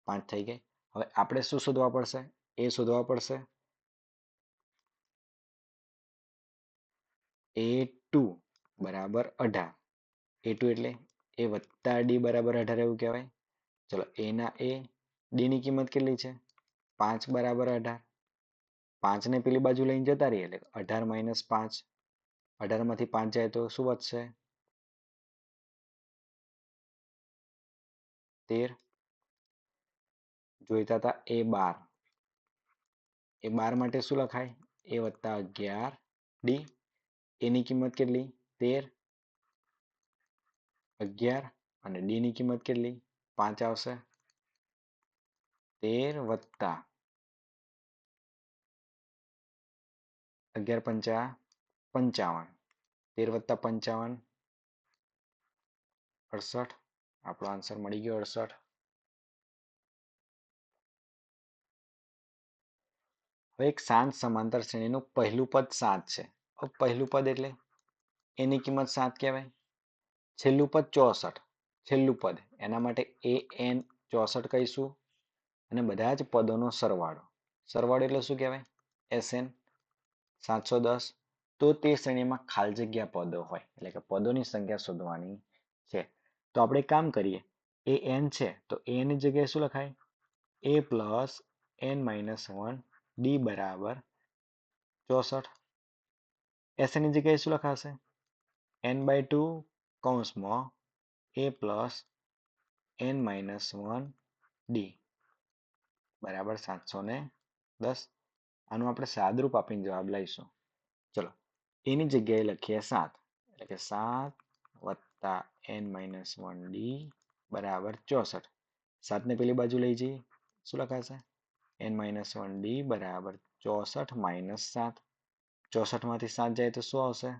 5 થઈ ગઈ. હવે આપણે શું શોધવા પડશે? એ શોધવા પડશે. a2 બરાબર 18. a2 એટલે a વત્તા d બરાબર 18 એવું કહેવાય. ચલો a ના a d ની કિંમત કેટલી છે? 5 બરાબર 18. 5 ને પેલી બાજુ લઈને જતા રહીએ એટલે 18 માઇનસ 5. 18 માંથી 5 જાય તો શું વધશે? 13. જોઈતા હતા a12. a12 માટે શું લખાય? a વત્તા 11d. a ની કિંમત કેટલી? 13. 11 અને d ની કિંમત કેટલી? 5 આવશે. 13 વત્તા 11 પંચા 55. 13 વત્તા 55 68. આપણો આન્સર મળી ગયો 68. હવે એક શાંત સમાંતર શ્રેણીનું પહેલું પદ 7 છે. પહેલું પદ એટલે એની કિંમત 7 કહેવાય. છેલ્લું પદ 64. છેલ્લું પદ એના માટે an 64 કહીશું અને બધા જ પદોનો સરવાળો. સરવાળો એટલે શું કહેવાય? sn 710. તો તે શ્રેણીમાં ખાલી જગ્યા પદો હોય એટલે કે પદોની સંખ્યા શોધવાની છે. તો આપણે કામ કરીએ. an છે તો a ની જગ્યાએ શું લખાય? a plus n minus 1 d બરાબર 64. sn ની જગ્યાએ શું લખાશે? n/2 કૌંસમાં a plus n minus 1 D બરાબર 710. આનું આપણે સાદરૂપ આપીને જવાબ લઈશું. ચલો એની જગ્યાએ લખીએ 7 એટલે કે 7 વત્તા n માઇનસ 1 ડી બરાબર 64. 7 ને પેલી બાજુ લઈ જઈએ શું લખાશે n માઇનસ 1 ડી બરાબર 64 માઇનસ 7. 64 માંથી 7 જાય તો શું આવશે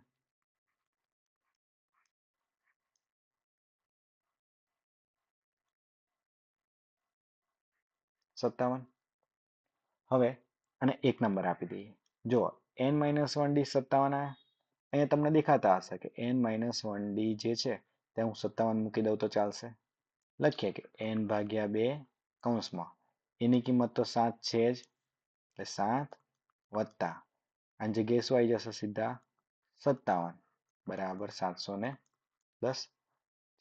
57. હવે અને એક નંબર આપી દઈએ જો n માઇનસ 1 ડી 57 આયા અહીંયા તમને દેખાતા હશે કે n માઇનસ 1 ડી જે છે તે હું 57 મૂકી દઉં તો ચાલશે. લખીએ કે n ભાગ્યા 2 કૌંસમાં એની કિંમત તો 7 છે જ એટલે 7 વત્તા આની જગ્યાએ શું આવી જશે સીધા 57 બરાબર 710.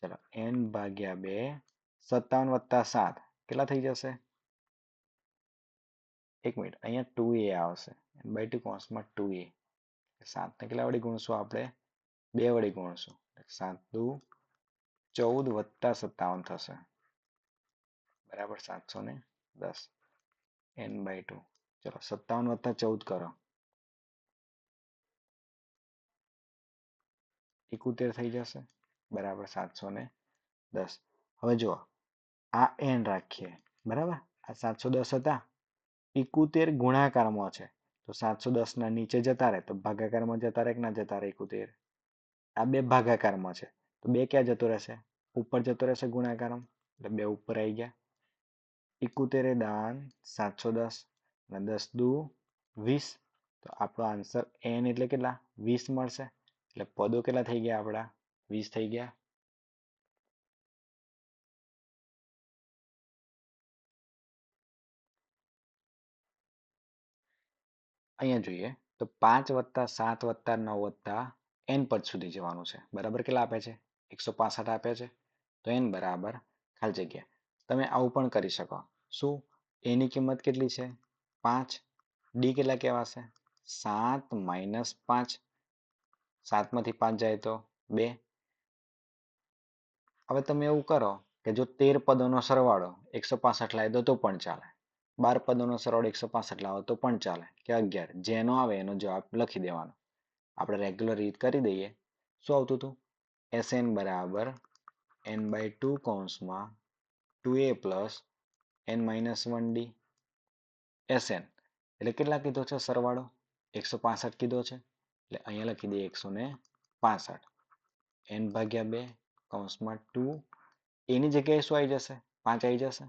ચલો n ભાગ્યા 2 57 વત્તા 7 કેટલા થઈ જશે એક મિનિટ અહીંયા 2a આવશે n/2 કૌંસમાં 2a 7 ને કેટલા વડે ગુણશું આપણે 2 વડે ગુણશું 7 દુ 14 વત્તા 57 થશે બરાબર 710 n/2. ચલો 57 વત્તા 14 કરો 71 થઈ જશે બરાબર 710. હવે જુઓ આ n રાખીએ બરાબર આ 710 હતા 71 ગુણાકારમાં છે તો 710 ના નીચે જતા રહે તો ભાગાકારમાં જતા રહે કે ના જતા રહે 71. આ બે ભાગાકારમાં છે તો બે ક્યાં જતો રહેશે ઉપર જતો રહેશે ગુણાકારમાં એટલે બે ઉપર આવી ગયા 71 દાન 710 અને 10 દુ 20 તો આપણો આન્સર n એટલે કેટલા 20 મળશે એટલે પદો કેટલા થઈ ગયા આપણા 20 થઈ ગયા. અહીંયા જોઈએ તો 5 વત્તા 7 વત્તા 9 વત્તા n પદ સુધી જવાનું છે બરાબર કેટલા આપે છે 165 આપે છે તો n બરાબર ખાલી જગ્યા તમે આવું પણ કરી શકો શું એની કિંમત કેટલી છે 5 ડી કેટલા કહેવાશે 7 માઇનસ 5 7 માંથી 5 જાય તો 2. હવે તમે એવું કરો કે જો 13 પદોનો સરવાળો 165 લાવી દો તો પણ ચાલે 12 પદોનો સરવાળો 165 લાવો તો પણ ચાલે કે 11 જેનો આવે એનો જવાબ લખી દેવાનો. આપણે રેગ્યુલર રીત કરી દઈએ શું આવતું હતું Sn બરાબર n/2 કૌંસમાં 2a plus n minus 1 D Sn એટલે કેટલા કીધો છે સરવાળો 165 કીધો છે એટલે અહીંયા લખી દઈએ 165 n ભાગ્યા 2 કૌંસમાં 2 એની જગ્યાએ શું આવી જશે 5 આવી જશે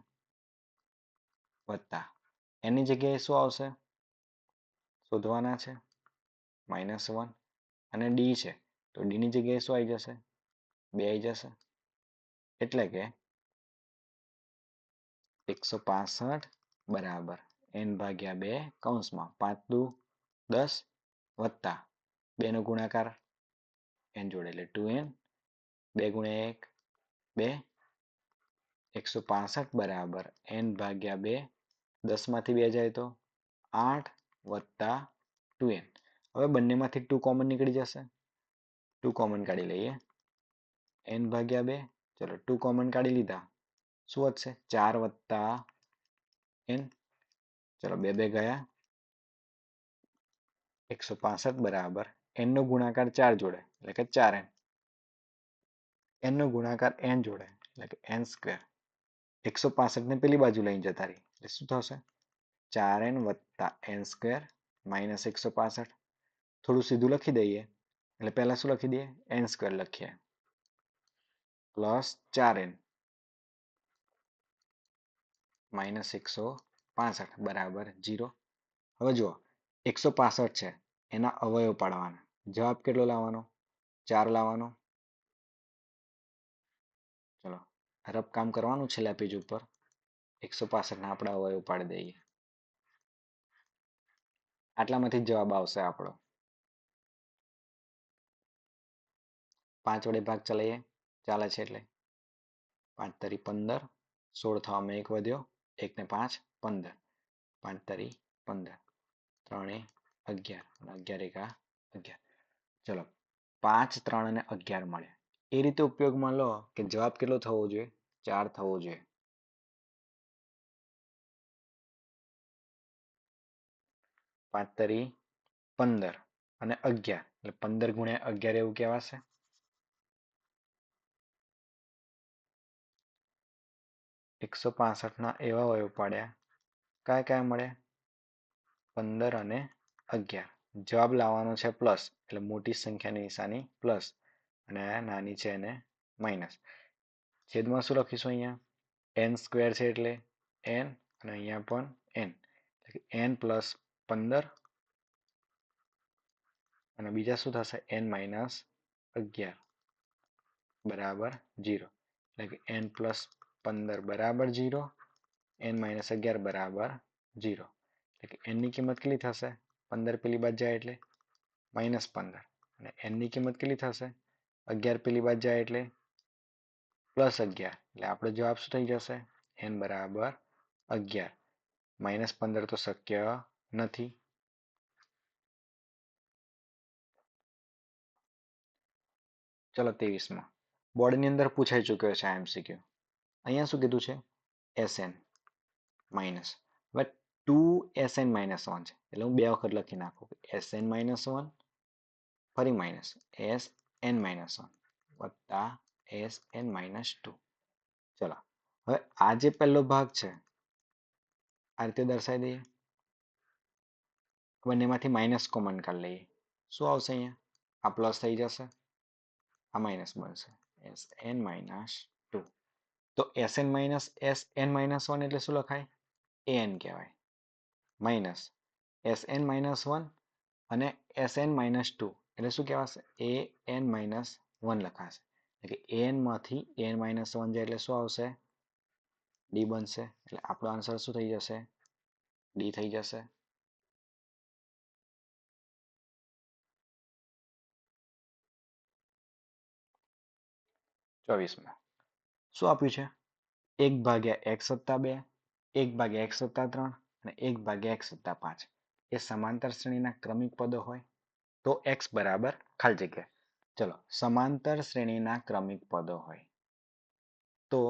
વત્તા એની જગ્યાએ શું આવશે શોધવાના છે -1 અને ડી છે તો ડી ની જગ્યાએ શું આવી જશે 2 આવી જશે એટલે કે 165 બરાબર n ભાગ્યા 2 કૌંસમાં 5 દુ 10 વત્તા 2 નો ગુણાકાર n જોડે એટલે 2n 2 ગુણ્યા 1 2 165 બરાબર n ભાગ્યા 2 10 માંથી 2 જાય તો 8 વત્તા 2n. હવે બંનેમાંથી 2 કોમન નીકળી જશે 2 કોમન કાઢી લઈએ n ભાગ્યા 2 ચલો 2 કોમન કાઢી લીધા શું વધશે 4 વત્તા n ચલો 2 2 ગયા 165 બરાબર n નો ગુણાકાર 4 જોડે એટલે કે 4n n નો ગુણાકાર n જોડે એટલે કે n સ્ક્વેર 165 ને પેલી બાજુ લઈને જતા રહી એટલે શું થશે 4n વત્તા n સ્ક્વેર માઇનસ 165 થોડું સીધું લખી દઈએ એટલે પહેલા શું લખી દઈએ n સ્ક્વેર લખીએ પ્લસ 4n માઇનસ 165 બરાબર 0. હવે જુઓ 165 છે એના અવયવ પાડવાના જવાબ કેટલો લાવવાનો 4 લાવવાનો ચલો રફ કામ કરવાનું છેલ્લા પેજ ઉપર 165 ના આપણે અવયવ પાડી દઈએ આટલામાંથી જવાબ આવશે આપણો 5 વડે ભાગ ચલાવીએ ચાલે છે એટલે 5 તરી 15 16 થવામાં 1 વધ્યો 1 ને 5 15 5 તરી 15 3 11 અને 11 એકા 11 ચલો 5 3 અને 11 મળ્યા એ રીતે ઉપયોગમાં લો કે જવાબ કેટલો થવો જોઈએ? 4 થવો જોઈએ. 5 તરી 15 અને 11 એટલે 15 ગુણ્યા 11 એવું કહેવાશે. 165 ના એવા અવયવ પાડ્યા. કયા કયા મળ્યા? 15 અને 11. જવાબ લાવવાનો છે પ્લસ એટલે મોટી સંખ્યાની નિશાની પ્લસ અને આ નાની છે એને માઇનસ. છેદમાં શું લખીશું? અહીંયા n સ્ક્વેર છે એટલે n અને અહીંયા પણ n. n પ્લસ 15 અને બીજા શું થશે? n માઇનસ 11 બરાબર 0. એટલે કે n પ્લસ 15 બરાબર 0, n માઇનસ 11 બરાબર 0. એટલે કે n ની કિંમત કેટલી થશે? 15 પેલી બાજુ જાય એટલે માઇનસ 15 અને n ની કિંમત કેટલી થશે? 11 પેલી બાજુ જાય એટલે પ્લસ 11. એટલે આપણો જવાબ શું થઈ જશે? n બરાબર 11. માઇનસ 15 તો શક્ય નથી. ચલો 23માં બોર્ડની અંદર પૂછાઈ ચૂક્યો છે MCQ. અહીંયા શું કીધું છે? Sn minus. હવે 2Sn માઇનસ 1 છે એટલે હું બે વખત લખી નાખું. Sn માઇનસ 1 ફરી માઇનસ Sn માઇનસ 1 વત્તા Sn માઇનસ 2. ચલો હવે આ જે પહેલો ભાગ છે આ રીતે દર્શાવી દઈએ. બંનેમાંથી માઇનસ કોમન કાઢી લઈએ. શું આવશે અહીંયા? આ પ્લસ થઈ જશે, આ માઇનસ બનશે. Sn minus 2. તો Sn માઇનસ Sn માઇનસ 1 એટલે શું લખાય? An કહેવાય. માઇનસ Sn માઇનસ 1 અને Sn માઇનસ 2 એટલે શું કહેવાશે? An માઇનસ 1 લખાશે. એટલે કે An માંથી An માઇનસ 1 જાય એટલે શું આવશે? D બનશે. એટલે આપણો આન્સર શું થઈ જશે? D થઈ જશે. ચોવીસમાં શું આપ્યું છે? 1 ભાગ્યા x વત્તા 2, 1 ભાગ્યા x વત્તા 3 અને 1 ભાગ્યા x વત્તા 5 એ સમાંતર શ્રેણીના ક્રમિક પદો હોય તો x બરાબર ખાલી જગ્યા. ચલો સમાંતર શ્રેણીના ક્રમિક પદો હોય તો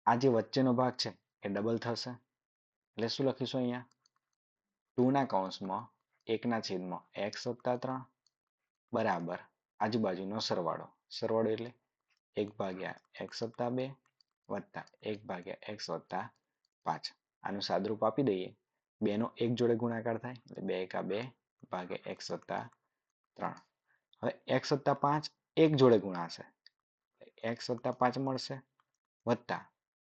આ જે વચ્ચેનો ભાગ છે એ ડબલ થશે. એટલે શું લખીશું અહીંયા? 2 ના કૌંસમાં 1 ના છેદમાં x વત્તા 3 બરાબર આજુબાજુનો સરવાળો. સરવાળો એટલે 1 ભાગ્યા x વત્તા 2 વત્તા 1 ભાગ્યા x વત્તા 5. આનું સાદુરૂપ આપી દઈએ. 2 નો 1 જોડે ગુણાકાર થાય એટલે 2 એકા 2 ભાગ્યા x વત્તા 3. હવે x વત્તા 5 1 જોડે ગુણાશે x વત્તા 5 મળશે વત્તા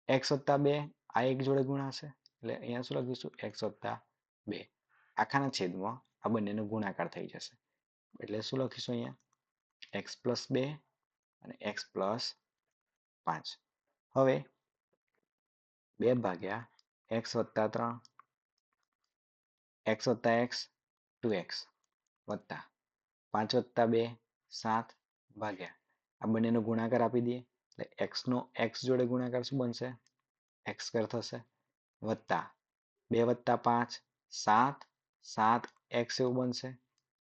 x વત્તા 2 આ 1 જોડે ગુણાશે એટલે અહીંયા શું લખીશું? x વત્તા 2 આખાના છેદમાં આ બંનેનો ગુણાકાર થઈ જશે. એટલે શું લખીશું અહીંયા? x પ્લસ 2 અને x પ્લસ 5. હવે 2 ભાગ્યા x વત્તા 3 x વત્તા x 2x વત્તા 5 વત્તા 2 7 ભાગ્યા આ બંનેનો ગુણાકાર આપી દઈએ એટલે x નો x જોડે ગુણાકાર શું બનશે? x સ્ક્વેર થશે વત્તા 2 વત્તા 5 7 7x એવું બનશે.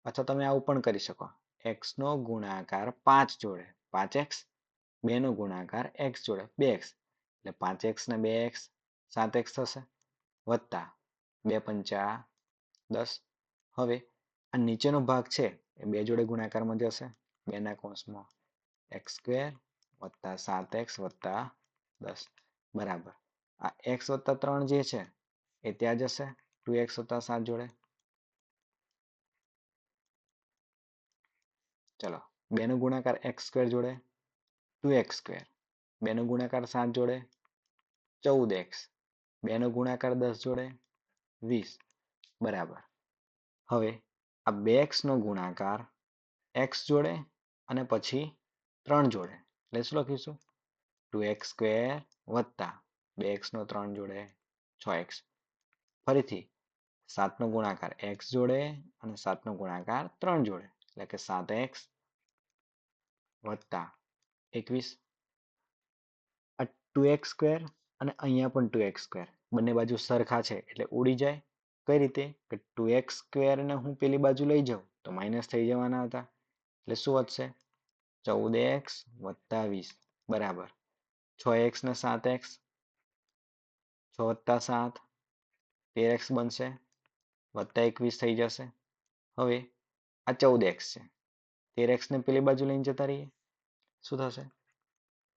અથવા તમે આવું પણ કરી શકો. x નો ગુણાકાર 5 જોડે 5x, 2 નો ગુણાકાર x જોડે 2x એટલે 5x ને 2x 7x થશે વત્તા 2 પંચા 10. હવે આ નીચેનો ભાગ છે એ 2 જોડે ગુણાકારમાં જશે. 2 ના કૌંસમાં x સ્ક્વેર વત્તા 7x વત્તા 10 બરાબર આ x વત્તા 3 જે છે એ ત્યાં જશે 2x વત્તા 7 જોડે. ચલો 2 નો ગુણાકાર x સ્ક્વેર જોડે 2x સ્ક્વેર, 2 નો ગુણાકાર 7 જોડે 14x, 2 નો ગુણાકાર 10 જોડે 20 બરાબર. હવે આ 2x નો ગુણાકાર x જોડે અને પછી 3 જોડે એટલે શું લખીશું? 2x સ્ક્વેર વત્તા 2x નો 3 જોડે 6x. ફરીથી 7 નો ગુણાકાર x જોડે અને 7 નો ગુણાકાર 3 જોડે એટલે કે 7x વત્તા 21. આ 2x સ્ક્વેર અને અહીંયા પણ 2x સ્ક્વેર બંને બાજુ સરખા છે એટલે ઉડી જાય. કઈ રીતે? કે 2x સ્ક્વેર ને હું પેલી બાજુ લઈ જાઉં તો માઇનસ થઈ જવાના હતા એટલે શું વધશે? 14x વત્તા 20 બરાબર 6x ને 7x 6 વત્તા 7 13x બનશે વત્તા 21 થઈ જશે. હવે આ 14x છે 13x ને પેલી બાજુ લઈને જતા રહીએ શું થશે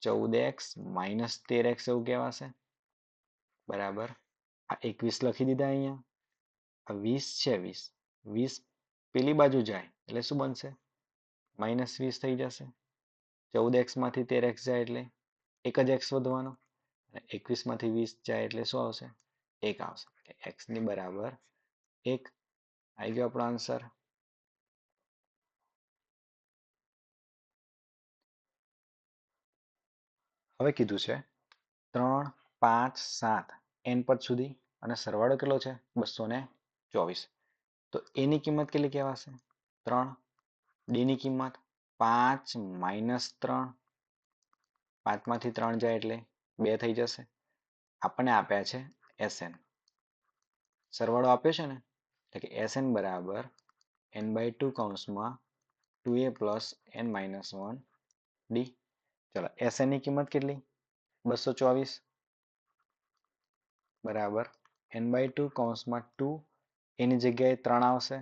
14x માઇનસ 13x એવું કહેવાશે બરાબર આ 21 લખી દીધા અહીંયા આ 20 છે 20 પેલી બાજુ જાય એટલે શું બનશે માઇનસ 20 થઈ જશે 14x માંથી 13x જાય એટલે એક જ x વધવાનો અને 21 માંથી 20 જાય એટલે શું આવશે 1 આવશે x ની બરાબર 1 આવી ગયો આપણો આન્સર. હવે કીધું છે 3 5 7 n પદ સુધી અને સરવાળો કેટલો છે 224 તો એની કિંમત કેટલી કહેવાશે 3 ડી ની કિંમત 5 માઇનસ 3 5 માંથી 3 જાય એટલે 2 થઈ જશે આપણને આપ્યા છે SN સરવાળો આપ્યો છે ને એટલે કે SN બરાબર n/2 કૌંસમાં 2a plus n minus 1 D. ચલો SN ની કિંમત કેટલી 224 બરાબર n/2 કૌંસમાં 2 એની જગ્યાએ 3 આવશે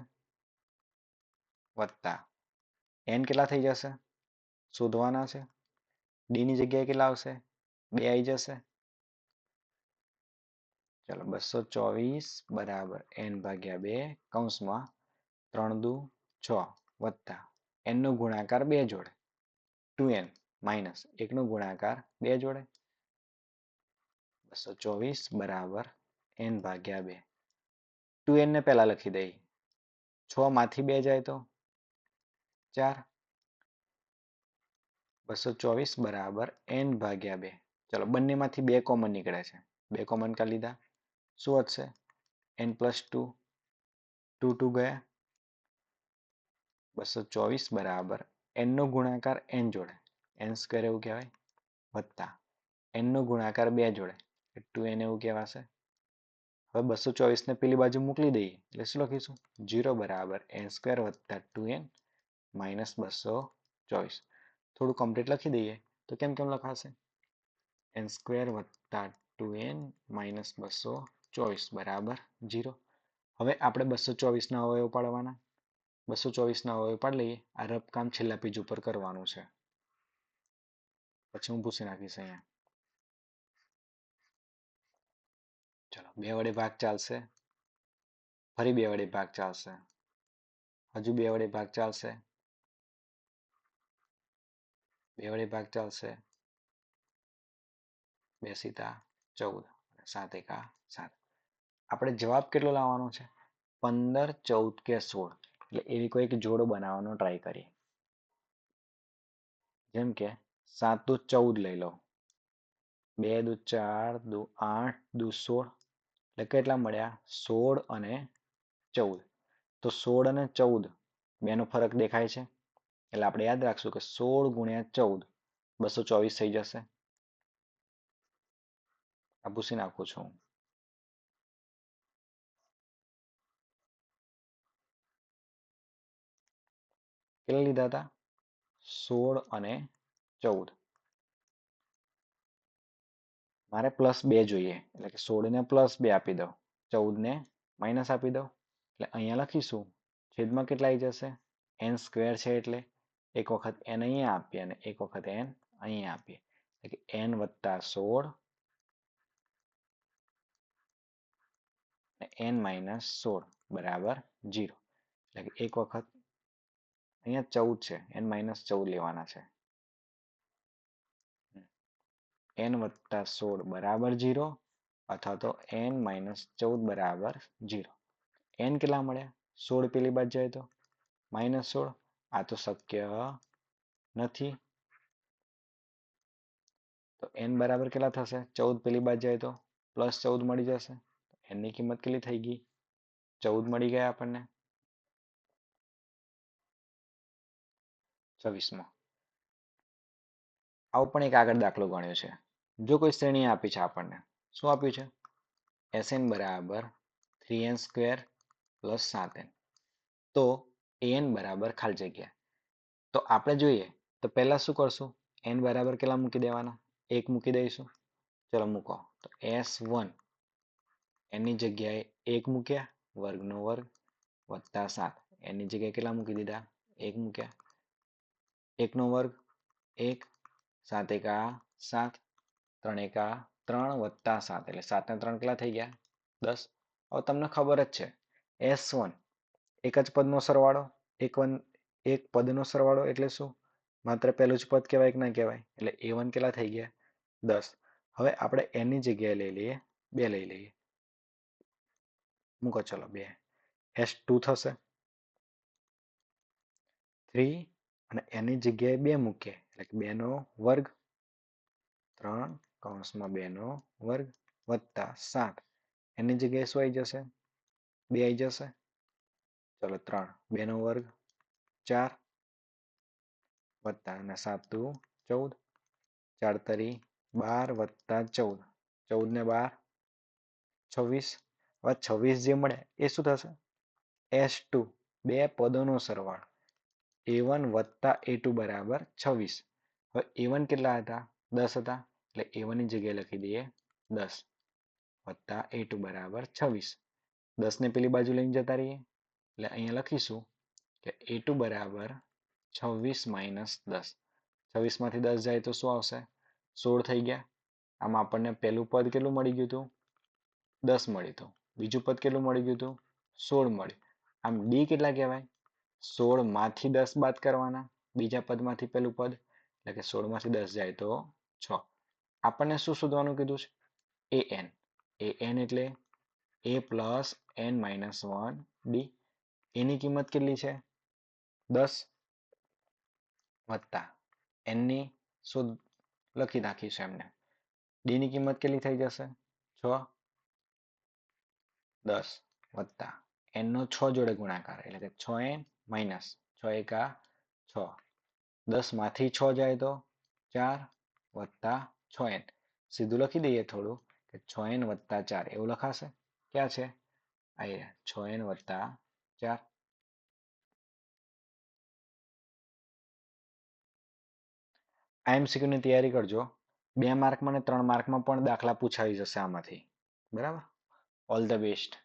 વત્તા n કેટલા થઈ જશે શોધવાના છે ડી ની જગ્યાએ કેટલા આવશે 2 આવી જશે ચલો 224 બરાબર n ભાગ્યા 2 કૌંસમાં 3 દુ 6 વત્તા n નો ગુણાકાર 2 જોડે 2n માઇનસ 1 નો ગુણાકાર 2 જોડે 224 બરાબર n ભાગ્યા 2 2n ને પહેલા લખી દઈએ 6 માંથી 2 જાય તો 4 224 બરાબર n ભાગ્યા 2 ચલો બંનેમાંથી 2 કોમન નીકળે છે 2 કોમન કાઢી લીધા શું વધશે n પ્લસ 2 2 2 ગયા 224 બરાબર n નો ગુણાકાર n જોડે n સ્ક્વેર એવું કહેવાય વત્તા n નો ગુણાકાર 2 જોડે 2n એવું કહેવાશે હવે 224 ને પેલી બાજુ મોકલી દઈએ એટલે શું લખીશું 0 બરાબર n સ્ક્વેર વત્તા 2n માઇનસ 224 થોડું કમ્પ્લીટ લખી દઈએ તો કેમ કેમ લખાશે n સ્ક્વેર વત્તા 2n માઇનસ 224 બરાબર 0 હવે આપણે 224 ના અવયવ પાડવાના 224 ના અવયવ પાડી લઈએ આ રફ કામ છેલ્લા પેજ ઉપર કરવાનું છે પછી હું ભૂસી નાખીશ અહીંયા ચલો 2 વડે ભાગ ચાલશે ફરી 2 વડે ભાગ ચાલશે હજુ 2 વડે ભાગ ચાલશે 2 વડે ભાગ ચાલશે 2 સીતા 14 7 એકા 7 આપણે જવાબ કેટલો લાવવાનો છે 15 14 કે 16 એટલે એવી કોઈ એક જોડ બનાવવાનો ટ્રાય કરીએ જેમ કે 7 દુ 14 લઈ લો 2 દુ 4 દુ 8 દુ 16 એટલે કેટલા મળ્યા 16 અને 14 તો 16 અને 14 બેનો ફરક દેખાય છે એટલે આપણે યાદ રાખશું કે 16 ગુણ્યા 14 224 થઈ જશે આ ભૂસી નાખું છું કેટલા લીધા હતા 16 અને 14 મારે પ્લસ 2 જોઈએ એટલે કે 16 ને પ્લસ 2 આપી દો 14 ને માઇનસ આપી દો એટલે અહીંયા લખીશું છેદમાં કેટલા આવી જશે n સ્ક્વેર છે એટલે એક વખત n અહીંયા આપીએ અને એક વખત n અહીંયા આપીએ એટલે કે n વત્તા 16 n માઇનસ 16 બરાબર 0 એટલે કે એક વખત અહીંયા 14 છે n માઇનસ 14 લેવાના છે n વત્તા 16 બરાબર 0 અથવા તો n માઇનસ 14 બરાબર 0 n કેટલા મળ્યા 16 પેલી બાજુ જાય તો માઇનસ 16 આ તો શક્ય નથી તો n બરાબર કેટલા થશે 14 પેલી બાજુ જાય તો પ્લસ 14 મળી જશે n ની કિંમત કેટલી થઈ ગઈ 14 મળી ગયા આપણને 26મો આવો પણ એક આગળ દાખલો ગણ્યો છે જો કોઈ શ્રેણી આપી છે આપણને શું આપ્યું છે Sn બરાબર 3n સ્ક્વેર પ્લસ 7n તો an બરાબર ખાલી જગ્યા તો આપણે જોઈએ તો પહેલા શું કરશું? n બરાબર કેટલા મૂકી દેવાના? 1 મૂકી દઈશું. ચલો મૂકો. તો s1 એની જગ્યાએ 1 મૂક્યા, વર્ગનો વર્ગ વત્તા 7. એની જગ્યાએ કેટલા મૂકી દીધા? 1 મૂક્યા. 1 નો વર્ગ 1, 7 એકા 7, 3 એકા 3 વત્તા 7 એટલે 7 ને 3 કેટલા થઈ ગયા? 10. હવે તમને ખબર જ છે S1 એક જ પદનો સરવાળો, એક પદનો સરવાળો એટલે શું? માત્ર પહેલું જ પદ કહેવાય કે ના કહેવાય? એટલે A1 કેટલા થઈ ગયા? 10. હવે આપણે એની જગ્યાએ લઈ લઈએ 2 લઈ લઈએ. મૂકો ચલો 2. S2 થશે 3 અને એની જગ્યાએ 2 મૂકીએ એટલે કે 2 નો વર્ગ 3 કૌંસમાં 2 નો વર્ગ વત્તા 7. એની જગ્યાએ શું આવી જશે? 2 આવી જશે. ચલો 3 2 નો વર્ગ 4 વત્તા અને 7 દુ 14, 4 તરી 12 વત્તા 14, 14 ને 12 26. હવે 26 જે મળે એ શું થશે? S2 બે પદોનો સરવાળો A1 વત્તા A2 બરાબર 26. હવે A1 કેટલા હતા? 10 હતા એટલે A1 ની જગ્યાએ લખી દઈએ 10 વત્તા A2 બરાબર 26. 10 ને પેલી બાજુ લઈને જતા રહીએ એટલે અહીંયા લખીશું કે A2 બરાબર 26 માઇનસ 10. 26 માંથી 10 જાય તો શું આવશે? 16 થઈ ગયા. આમાં આપણને પહેલું પદ કેટલું મળી ગયું હતું? 10 મળ્યું હતું. બીજું પદ કેટલું મળી ગયું હતું? 16 મળ્યું. આમ ડી કેટલા કહેવાય? 16 માંથી 10 બાદ કરવાના બીજા પદમાંથી પહેલું પદ એટલે કે 16 માંથી 10 જાય તો 6. આપણને શું શોધવાનું કીધું છે? an. an એટલે a plus n minus 1 D. એની કિંમત કેટલી છે? 10 વત્તા n ની શોધ લખી નાખીશું એમને. ડી ની કિંમત કેટલી થઈ જશે? 6 10 વત્તા n નો 6 જોડે ગુણાકાર એટલે કે 6n માઇનસ 6 એકા 6. 10 માંથી 6 જાય તો 4 વત્તા 6n. સીધું લખી દઈએ થોડું કે 6n વત્તા 4 એવું લખાશે. ક્યાં છે? અહીંયા 6n વત્તા 4. IMCQ ની તૈયારી કરજો. 2 માર્કમાં અને 3 માર્કમાં પણ દાખલા પૂછાઈ જશે આમાંથી. બરાબર? All the best.